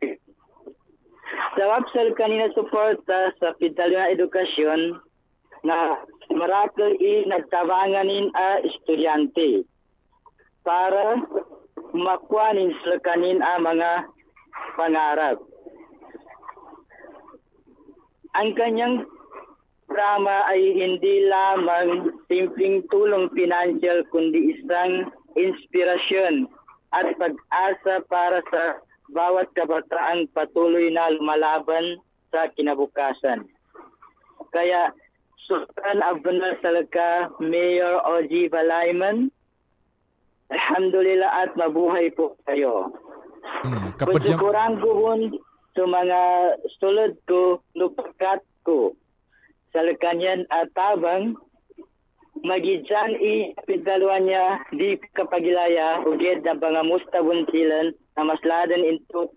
Sa wapsal kanina suporta sa kapitalwa edukasyon na marakal nagtabanganin estudyante para makuanin sa kanin mga pangarap. Ang kanyang programa ay hindi lamang simpleng tulong financial kundi isang inspirasyon at pag-asa para sa bawat kabataang patuloy na lumalaban sa kinabukasan. Kaya Sultan Abdul Salaka, Mayor O.G. Balaiman, alhamdulillah at mabuhay po kayo. Kusukuran ko bun sa mga sulod ko, lupakat ko sa kanyan at tabang magidyan ipidalwa niya di kapagilaya uged na mga mustabon silan na masladan into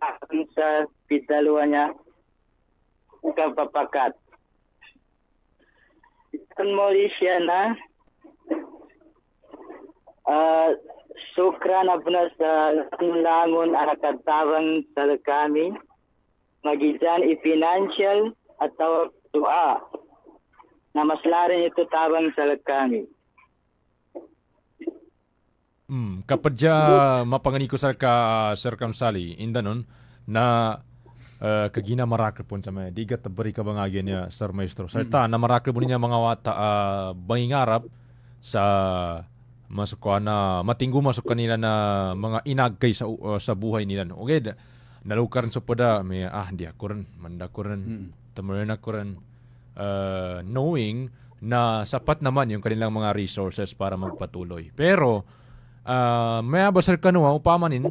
sa pidalwa niya kapapakat. Itan mo siya na sukra na na sa langon anakatawang sa kami magidyan i-financial at tawag dua na maslarin ito tabang sa kami. Kapadya mapangani ko sa Sir Kamsali inda nun na kagina marakil po sa may digat bari ka bangagyan niya Sir Maestro. Sarita na marakil po niya mga wata bangingarap sa masukwa na matinggo masuk kanila na mga inagkay sa buhay nila. Okay, nalukaran sa pada may di ako rin, manda ko rin, tamarin ako rin. Knowing na sapat naman yung kanilang mga resources para magpatuloy. Pero may abasal kanuha upamanin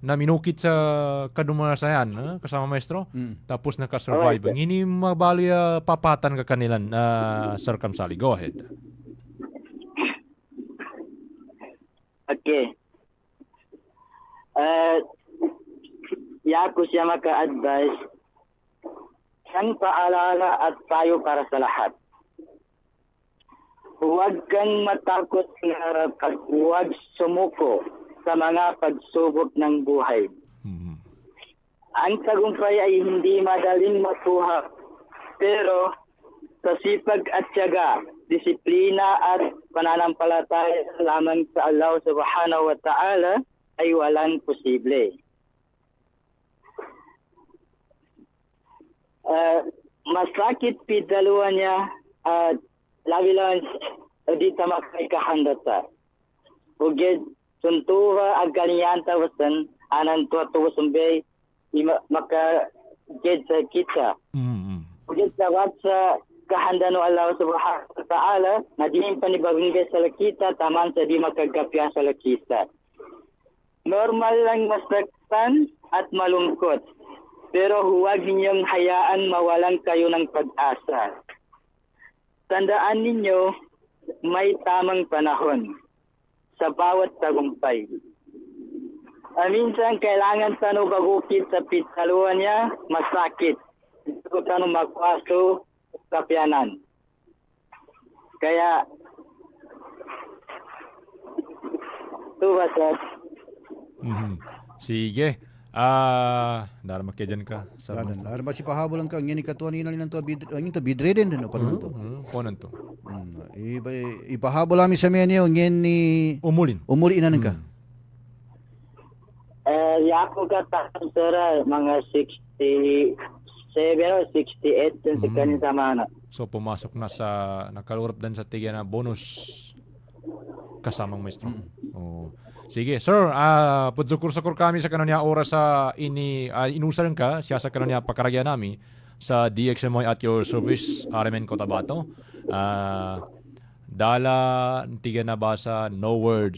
na minukit sa kadumasayan kasama maestro tapos nakasurvive. Hindi mabali papatan ka kanilan Sir Kamsali. Go ahead. Okay. Yako siya maka-advise ang paalala at payo para sa lahat. Huwag kang matakot ng harap at huwag sumuko sa mga pagsubok ng buhay. Ang tagumpay ay hindi madaling makuha, pero sa sipag at tiyaga, disiplina at pananampalataya lamang sa Allah subhanahu wa ta'ala ay walang posible. Masakit pidalawa niya at labi-lawan di tamak kay kahandata. Uged suntuha ag kaniyanta wasan anan tuwa sumbay maka ged sa kita. Uged sawat sa kahandano Allah subhanahu wa ta'ala na di panibagong sa lakita taman sa di makagapya sa lakita. Normal lang masaktan at malungkot. Pero huwag ninyong hayaan mawalan kayo ng pag-asa. Tandaan ninyo, may tamang panahon sa bawat tagumpay. minsan kailangan tanong bagukit sa pitaluan niya, masakit. Hindi ko tanong magpaso sa piyanan. Kaya, ito ba, sir? Sige. Daramak ka dyan ka. Ada ba si pahabolan ka ngini katuan ina lang to bidreden no panon to. Kunan to. Ipahabol ami sa men niyo ngini Umulin. umuli ina ka. Ako katang sir, mga 67 o 68 din sa kanin sa mana. So pumasok na sa nakalurap din sa tigyan na bonus kasamang maestro. Oh. Sige, sir, pudzukur-sukur kami sa kananya oras sa inusaran ka siya sa kananya pakaragyan nami sa DXMY at your service RMN Cotabato. Dala tiga na basa no word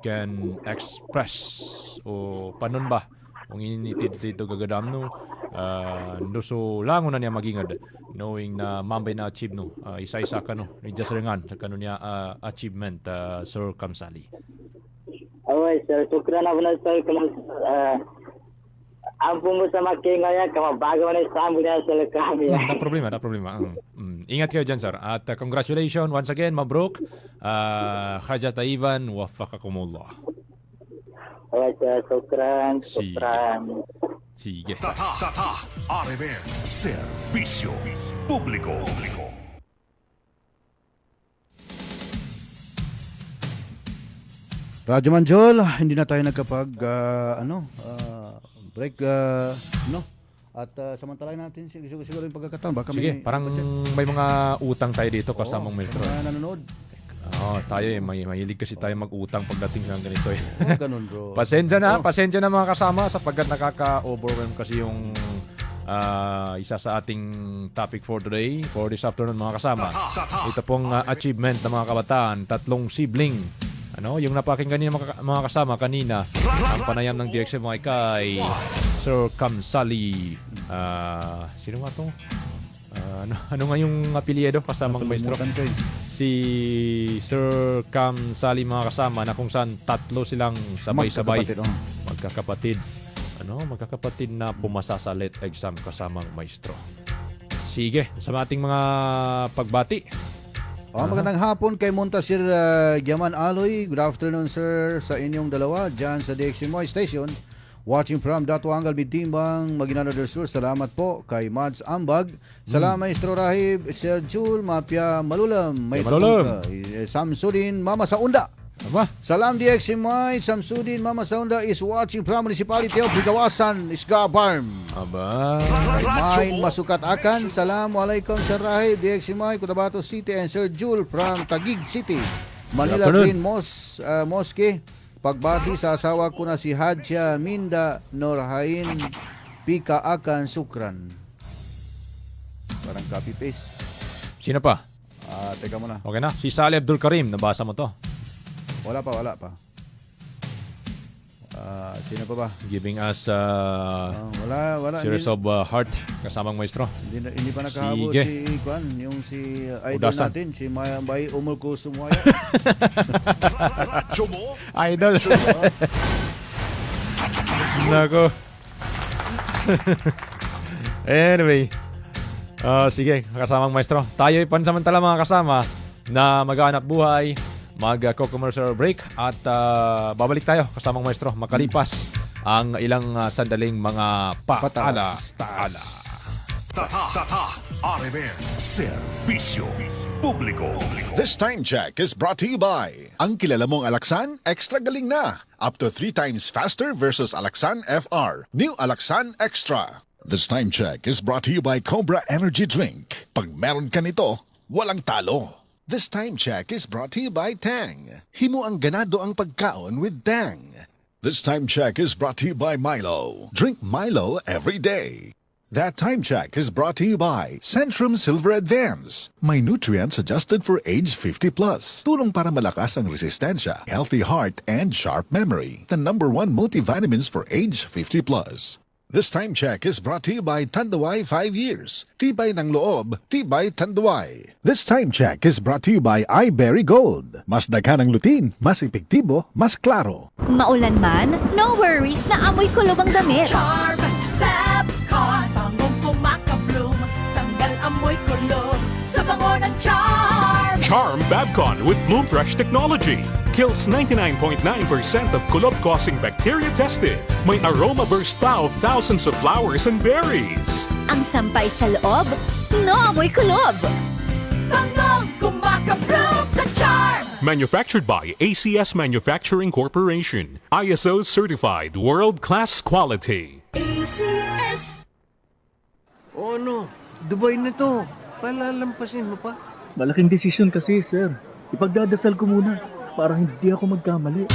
can express o panon ba kung initid dito gagadam no nuso lango na niya magingad knowing na mambay na achieve no isa-isa ka no ni just ringan sa kanunya achievement Sir Kamsali. Away sir, sukran ako na sir kung ampun mo sa makingaya kamabago na sambo na sa kami. Da problema. Ingat kayo dyan, sir. At congratulations once again, mabruk. Hajat Ivan, wafakakumullah. Away sir, sukran. Sige. Tata, RMN, Servicio Público. Radyo Manjol, hindi na tayo nagkapag break at samantalahin natin siguro yung pagkakataon baka Sige, parang may mga utang tayo dito kasamang maestro. Nanonood. Tayo mahilig kasi tayo mag-utang pagdating ng ganito eh. Ganun bro. Pasensya na mga kasama sapagkat nakaka-overwhelm kasi yung isa sa ating topic for today, for this afternoon mga kasama. Ito pong achievement ng mga kabataan, 3 sibling. Yung napakinggan niyo mga kasama kanina, ang panayam ng DXMY kay Sir Kamsali. Sino nga to? Ano nga yung apelyido kasamang maestro? Si Sir Kamsali mga kasama na kung saan 3 silang sabay-sabay magkakapatid. Magkakapatid na pumasa sa LET exam kasamang maestro. Sige, sa ating mga pagbati. Magandang hapon kay Montasir Giaman Aloy. Good afternoon sir sa inyong dalawa dyan sa DXMY Station. Watching from Datuangal Bitimbang, Maguinado del Sur. Salamat po kay Mads Ambag. Salamat Maestro Rahib, Sir Jul, Mapia Malulam, May Tungka, Samsudin, Mama Saunda. Salam DXMY, Samsudin, Mama Saunda is watching from Municipality of Bigawasan, Isgabarm. Main Masukat Akan. Assalamualaikum Sir Rahib, DXMY, Cotabato City and Sir Jul from Taguig City, Manila Green Mosque. Pagbati sa asawa ko na si Hadja Minda Norhain Pika Akan Sukran. Parang copy-paste. Sino pa? Teka muna. Okay na. Si Salih Abdul Karim. Nabasa mo to? Wala pa. Sino pa ba? Giving us wala. series of heart kasamang maestro. Hindi pa nakahabol si Kwan, yung si idol Udasan natin, si Mayambay Umul Kusumwaya. Idol. Nako. Anyway. Sige, kasamang maestro. Tayo'y pansamantala mga kasama na maghanap buhay, mag-commercial break at babalik tayo kasamang maestro makalipas ang ilang sandaling mga paala. Tata, RMN, Servicio Público. This time check is brought to you by ang kilala mong Alaxan, extra galing na. Up to 3 times faster versus Alaxan FR. New Alaxan Extra. This time check is brought to you by Cobra Energy Drink. Pag meron ka nito, walang talo. This time check is brought to you by Tang. Himo ang ganado ang pagkaon with Tang. This time check is brought to you by Milo. Drink Milo every day. That time check is brought to you by Centrum Silver Advance. May nutrients adjusted for age 50 plus. Tulong para malakas ang resistensya, healthy heart, and sharp memory. The #1 multivitamins for age 50 plus. This time check is brought to you by Tanduay 5 years. Tibay ng loob, tibay Tanduay. This time check is brought to you by iBerry Gold. Mas daghan ang lutin, mas epektibo, mas klaro. Maulan man, no worries na amoy kulob ang damit. Charm Fabcon, bangong kumakabloom, tanggal amoy kulob sa bango ng Charm. Charm Fabcon with Bloom Fresh technology. Kills 99.9% of kulob-causing bacteria tested. May aroma burst pa of thousands of flowers and berries. Ang sampay sa loob, no amoy kulob. Bangong kumakabloom sa Charm. Manufactured by ACS Manufacturing Corporation. ISO certified world-class quality. ACS. O ano, Dubai na to. Palalampasin mo pa. Malaking desisyon kasi, sir. Ipagdadasal ko muna para hindi ako magkamali.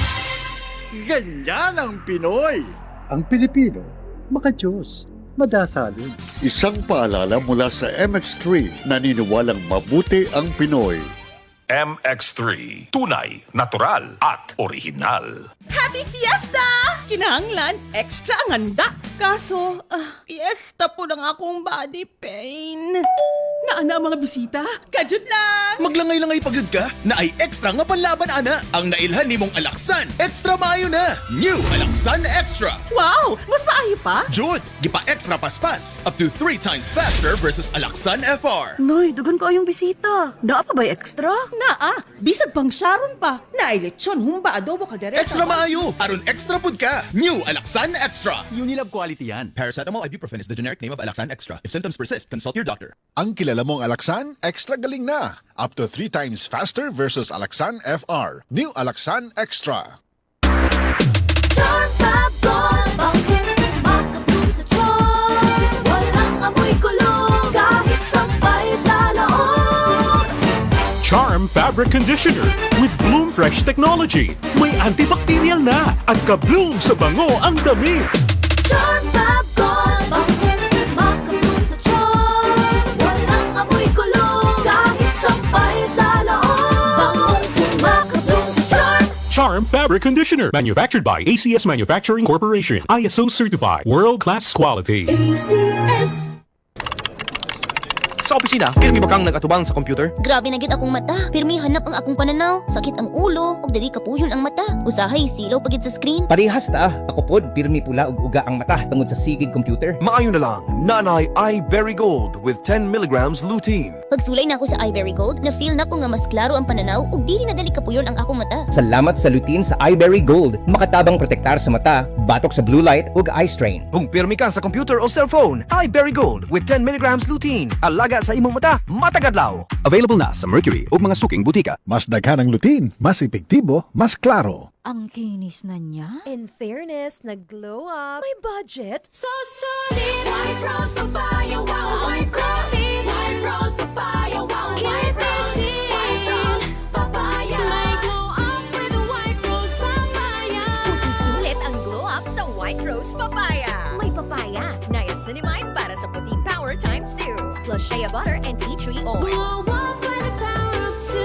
Ganyan ang Pinoy! Ang Pilipino, makajos, madasalin. Isang paalala mula sa MX3, naniniwalang mabuti ang Pinoy. MX3. Tunay, natural, at original. Happy Fiesta! Kinahanglan, extra ang handa. Kaso, fiesta po ng akong body pain. Naana ang mga bisita? Kajud lang! Maglangay-langay pagod ka na ay extra nga panlaban ana. Ang nailhan ni mong Alaksan, extra maayo na. New Alaksan Extra. Wow! Mas maayo pa? Jud, gipa extra paspas. Up to 3 times faster versus Alaksan FR. Noy, dugan ko ayong bisita. Naa pa ba extra? Naa. Bisag pang Sharon pa. Nailetsyon, humba, adobo, kaldereta. Extra maayo. Aron extra pud ka. New Alaksan Extra. Unilab quality yan. Paracetamol ibuprofen is the generic name of Alaksan Extra. If symptoms persist, consult your doctor. Ang kilala mong Alaksan, extra galing na. Up to 3 times faster versus Alaksan FR. New Alaksan Extra. Charm Fabcon, bangong kumakabloom sa Charm. Walang amoy kulob, kahit sampay sa loob. Charm Fabric Conditioner with Bloom Fresh technology. May antibacterial na at ka-bloom sa bango ang damit. Charm Fabcon, bangong kumakabloom sa Charm. Walang amoy kulob, kahit sampay sa loob. Bangong kumakabloom sa Charm. Charm Fabric Conditioner. Manufactured by ACS Manufacturing Corporation. ISO certified world-class quality. ACS. Sa opisina, pirmi ba kang nagatubang sa computer? Grabe na gid akong mata. Pirmi hanap ang akong pananaw. Sakit ang ulo, ug dili kapuyon ang mata. Usahay silaw pagid sa screen. Parehas ta. Ako pod, pirmi pula ug uga ang mata tungod sa sigig computer. Maayo na lang, nanay iBerry Gold with 10 milligrams lutein. Pagsulay na ako sa iBerry Gold, na-feel na ko nga mas klaro ang pananaw ug dili na dali kapuyon ang akong mata. Salamat sa lutein sa iBerry Gold. Makatabang protektar sa mata, batok sa blue light ug eye strain. Kung pirmi ka sa computer o cellphone, iBerry Gold with 10 milligrams lutein. Alaga sa imong mata, matagadlaw. Available na sa Mercury o mga suking butika. Mas daghan ang lutin, mas epektibo, mas klaro. Ang kinis na niya. In fairness, nag-glow up. May budget. So solid. White Rose Papaya, wow. White Rose. White Rose Papaya, wow. White Rose. White Rose Papaya. May glow up with White Rose Papaya. Puti sulit ang glow up sa White Rose Papaya. May papaya, niacinamide para sa puti power times 2. Plus shea butter and tea tree oil. Glow up with the power of two.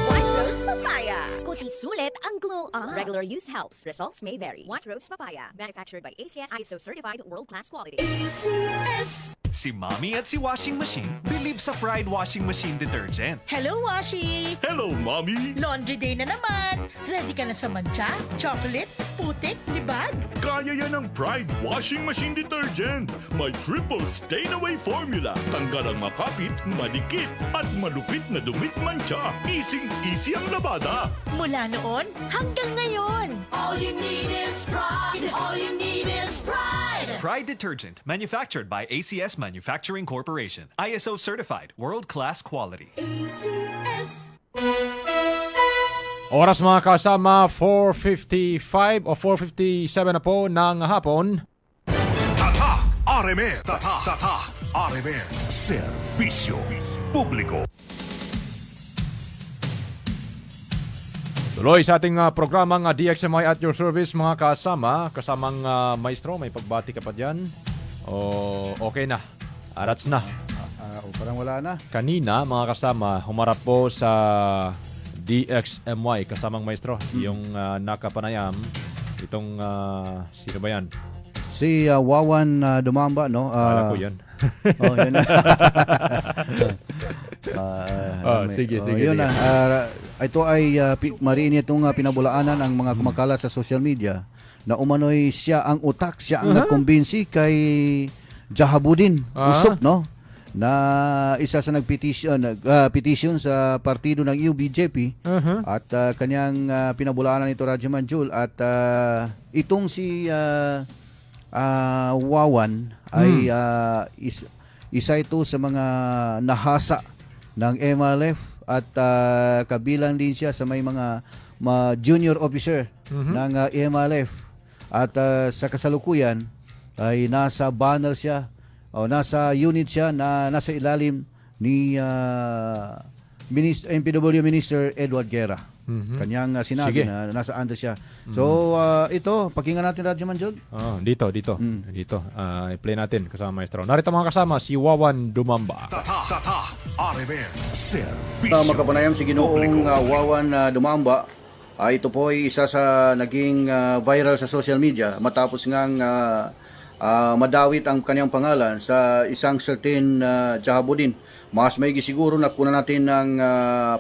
White Rose Papaya. Puti sulit ang glow up. Regular use helps. Results may vary. White Rose Papaya. Manufactured by ACS ISO certified world-class quality. ACS. Si Mommy at si Washing Machine believe sa Pride Washing Machine Detergent. Hello, Washi! Hello, Mommy! Laundry day na naman. Ready ka na sa mancha, chocolate, putik, libag? Kaya yan ang Pride Washing Machine Detergent. May triple stain-away formula. Tanggal ang makapit, madikit, at malupit na dumit mancha. Easy ang labada. Mula noon hanggang ngayon. All you need is pride. All you need is pride. Pride Detergent, manufactured by ACS Manufacturing Corporation. ISO certified, world-class quality. ACS. Oras mga kasama, 4:55 o 4:57 na po ng hapon. Tatak RMN. Tatak RMN. Serbisyo Publiko. Tuloy sa ating programang DXMI at your service mga kasama. Kasamang maestro, may pagbati ka pa dyan? O okay na? Arats na? Parang wala na. Kanina mga kasama, humarap po sa DXMY kasamang maestro. Yung nakapanayam, itong sino ba yan? Si Wawan Dumamba, no? Akala ko yan. Yun na. Sige. Yun na. Ito ay mariin itong pinabulaanan ang mga kumakalat sa social media na umano'y siya ang utak, siya ang nagkumbinsi kay Jahabudin Usop, no? Na isa sa petition sa partido ng UBJP at kanyang pinabulaanan ito Radyo Manjul at itong si Wawan ay isa ito sa mga nahasa ng MLF at kabilang din siya sa may mga junior officer ng MLF at sa kasalukuyan ay nasa banner siya o nasa unit siya na nasa ilalim ni MPW Minister Edward Guerra. Kanyang sinabi na nasa under siya. So ito, pakinggan natin Radyo Manjul. Dito. I-play natin kasama Maestro. Narito mga kasama si Wawan Dumamba. Makapanayam si Ginoong Wawan Dumamba. Ito po ay isa sa naging viral sa social media matapos ngang madawit ang kanyang pangalan sa isang certain Jahabudin. Mas maigi siguro na kunan natin ng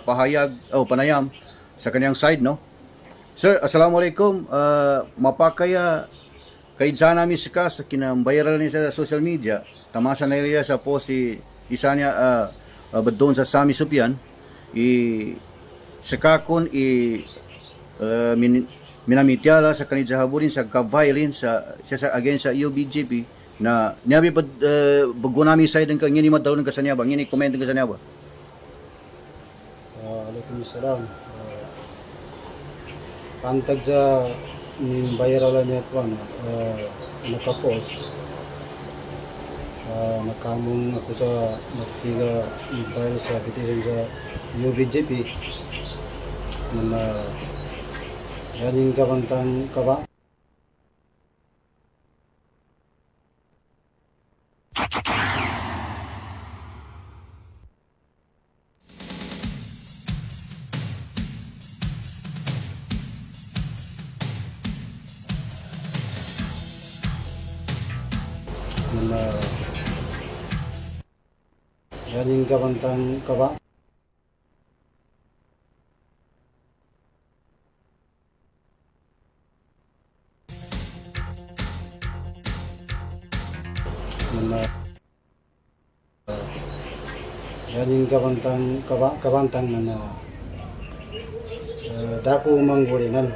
pahayag o panayam sa kanyang side, no? Sir, assalamualaikum. Mapakaya kay dyan namin sika sa kinang-viral niya sa social media. Tamasa na iliya sa post isa niya doon sa Sami Supian. Sakakon minamityala sa kanil Jahabudin sa ka-violin sa against sa UBJP na niyabi bago namin side ng ngini madalo ng kasanyaba, ngini comment ng kasanyaba. Waalaikumsalam. Pantag sa bayaralan niya ito, nakapost. Nakamong ako sa magtiga bayar sa petition sa UBJP na yaning kabantang kaba. Yaning kabantang kaba. Yaning kabantang na dako manggulingan.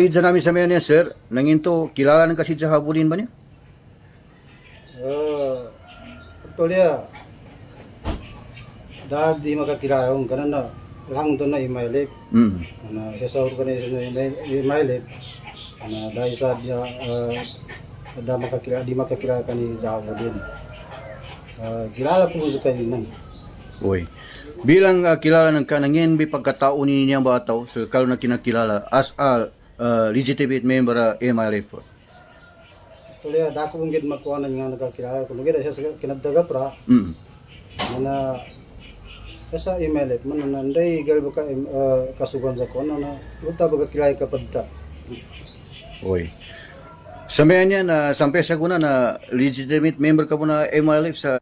Diyan namin sa niya, sir, nanginto, kilala ng kasi Jahabudin ba niya? Actually, dahil di makakilala yung ganun na lang doon na imailip. Na sa organization na imailip, na dahil sa di makakilala ka ni Jahabudin. Kilala ko sa kanina. Uy. Bilang kilala ng kanangin, may pagkatao niya ba ito, so kalau na kinakilala as a legitimate member of MLF. Actually, dako kong gid makuhanan nga nagkakilala ko. Lugid siya sa kinadaga pra. Na sa MLF man nanday galbo ka kasugan sa kono na luta baga kilay ka padta. Oy. Sabihan niya na sampai sa guna na legitimate member ka po na MLF sa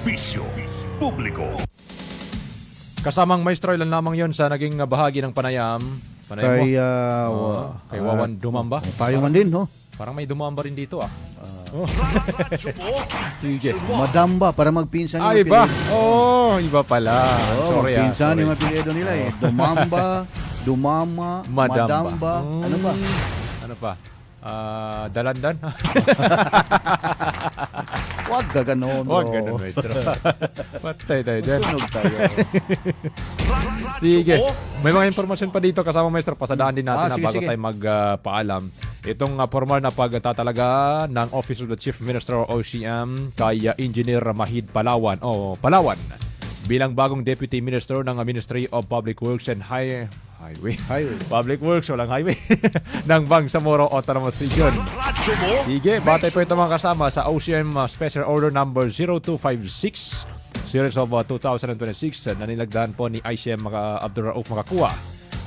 Serbisyo Publiko. Kasamang Maestro, ilan lamang yon sa naging bahagi ng panayam. Kay, kay Wawan Dumamba. Tayo man din, no? Parang may Dumamba rin dito, Sige. Madamba, para magpinsan yung iba. Iba pala. Sorry, magpinsan yung apelyido nila eh. Dumamba, Dumama, Madamba. Ano ba? Ano pa? Dalandan. Huwag ka ganon, bro. Huwag ganon, Maestro. Patay tayo dyan. Sunog tayo. Sige. May mga informasyon pa dito kasama, Maestro. Pasadaan din natin sige, bago tayo magpaalam. itong formal na pagtatalaga ng Office of the Chief Minister o OCM kay Engineer Mahid Palawan bilang bagong Deputy Minister ng Ministry of Public Works and Highway. Public Works, walang highway. ng Bangsamoro Autonomous Region. Sige, batay po ito mga kasama sa OCM Special Order number 0256 series of 2026 na nilagdaan po ni ICM Abdul Rauf Makakuwa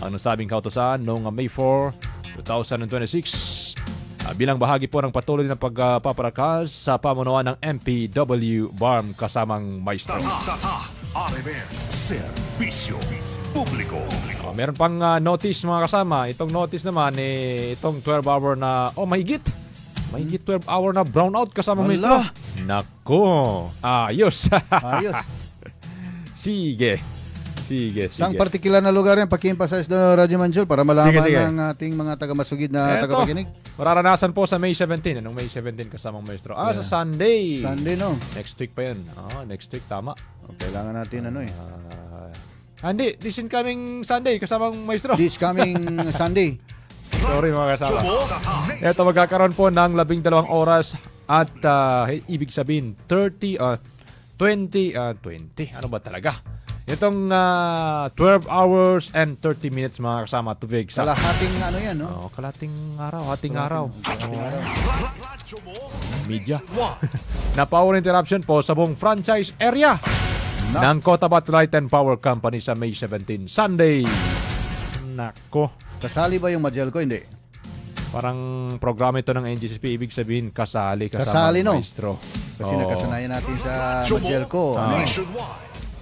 ang nasabing kautosan noong May 4, 2026 bilang bahagi po ng patuloy na pagpaparakas sa pamunuan ng MPW BARM kasamang maestro. Servisyo publiko. Meron pang notice mga kasama. Itong notice naman itong 12-hour na mahigit 12-hour na brownout kasama maestro. Nako, ayos. Sige. Isang partikular na lugar yan, paki-emphasize na Radyo Manjol para malaman ng ating mga taga-masugid na tagapakinig. Mararanasan po sa May 17. Anong May 17 kasamang maestro? Sa Sunday. Sunday, no? Next week pa yan. Next week, tama. Kailangan natin Hindi, this incoming Sunday kasamang maestro. This coming Sunday. Sorry mga kasama. Ito magkakaroon po ng 12 oras at ibig sabihin 20. Ano ba talaga? Itong 12 hours and 30 minutes mga kasama tubig. Kalahating ano yan, no? Kalahating araw. Media. Na power interruption po sa buong franchise area ng Cotabato Light and Power Company sa May 17, Sunday. Nako. Kasali ba yung Magelco? Hindi. Parang programa ito ng NGCP, ibig sabihin kasali no? maestro. Kasi nakasanayan natin sa Magelco.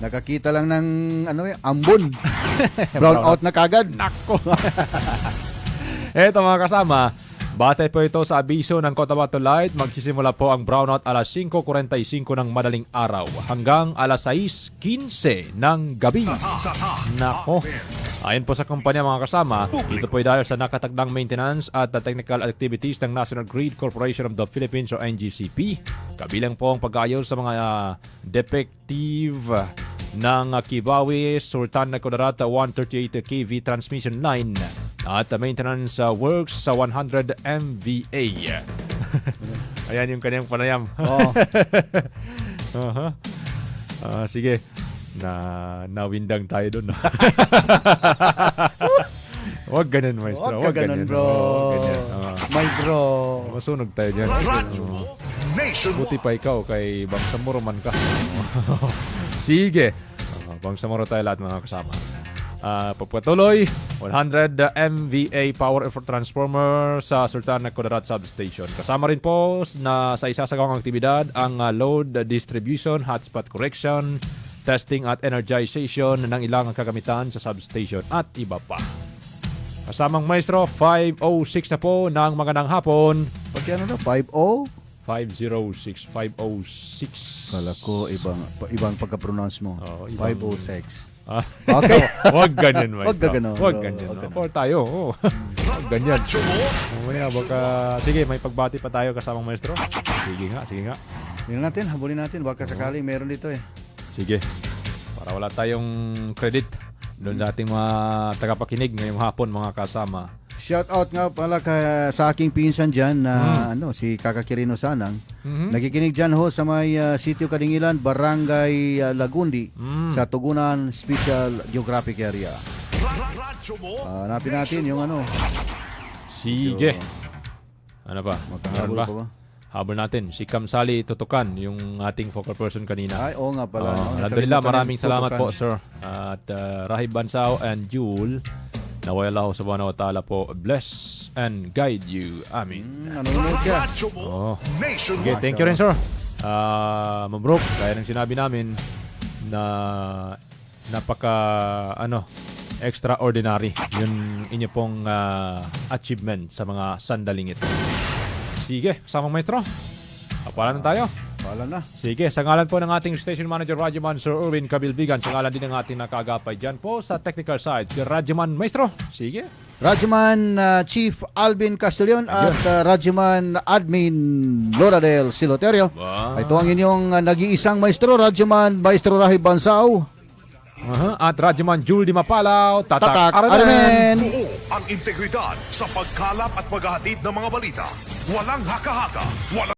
Nakakita lang ng ambon. Brown out na kagad. Nako. Eto mga kasama, batay po ito sa abiso ng Cotabato Light. Magsisimula po ang brownout alas 5:45 ng madaling araw hanggang alas 6:15 ng gabi. Nako. Ayon po sa kumpanya mga kasama, ito po ay dahil sa nakatagdang maintenance at technical activities ng National Grid Corporation of the Philippines o NGCP. Kabilang po ang pag-ayos sa mga defective ng Kibawi Sultan na Kudarat 138 kV transmission line at maintenance works sa 100 MVA. Ayan yung kanyang panayam. Sige. Nawindang tayo doon. Huwag ganun, maestro. Huwag ganun, bro. My bro. Masunog tayo dyan. Buti pa ikaw kay Bangsamoro man ka. Sige. Bangsamoro tayo lahat mga kasama. Pagpatuloy, 100 MVA power effort transformer sa Sultan Kudarat Substation. Kasama rin po na sa isasagawang aktibidad ang load distribution, hotspot correction, testing at energization ng ilang kagamitan sa substation at iba pa. Kasamang maestro, 5:06 na po ng magandang hapon. Pati ano na, 5:06? 5:06. Kala ko ibang pagka-pronounce mo. 5:06. Okay. Huwag ganyan, maestro. Huwag ganyan. Or tayo. Huwag ganyan. Mamaya baka... Sige, may pagbati pa tayo kasamang maestro. Sige nga. Habulin natin. Baka sakaling meron dito Sige. Para wala tayong credit doon sa ating mga tagapakinig ngayong hapon mga kasama. Shout out nga pala sa aking pinsan dyan na si Kaka Quirino Sanang. Nakikinig dyan ho sa may Sitio Kadingilan, Barangay Lagundi sa Tugunan Special Geographic Area. Hanapin natin yung Sige. Ano ba? Magkahabol pa ba? Habol natin, si Kamsali Tutukan, yung ating focal person kanina. Ay, oo nga pala. Alhamdulillah, maraming salamat po, sir. At Rahib Bansao and Jewel, naway Allah subhanahu wa ta'ala po bless and guide you. Amin. Nanonood siya. Okay, thank you rin, sir. Mabrok, kaya ng sinabi namin na extraordinary yung inyo pong achievement sa mga sandaling ito. Sige, kasamang maestro. Kapalan na tayo. Kapalan na. Sige, sa ngalan po ng ating station manager Radyoman, Sir Erwin Kabilbigan, sa ngalan din ng ating nakagapay dyan po sa technical side, si Radyoman Maestro. Sige. Radyoman Chief Alvin Castellon at Radyoman Admin Loradel Siloterio. Ito ang inyong nag-iisang maestro, Radyoman Maestro Rahib Bansao. At Radyoman Jul Di Mapalaw, Tatak, Tatak Aramen. Aramen. Buo ang integridad sa pagkalap at paghahatid ng mga balita. Walang haka-haka, walang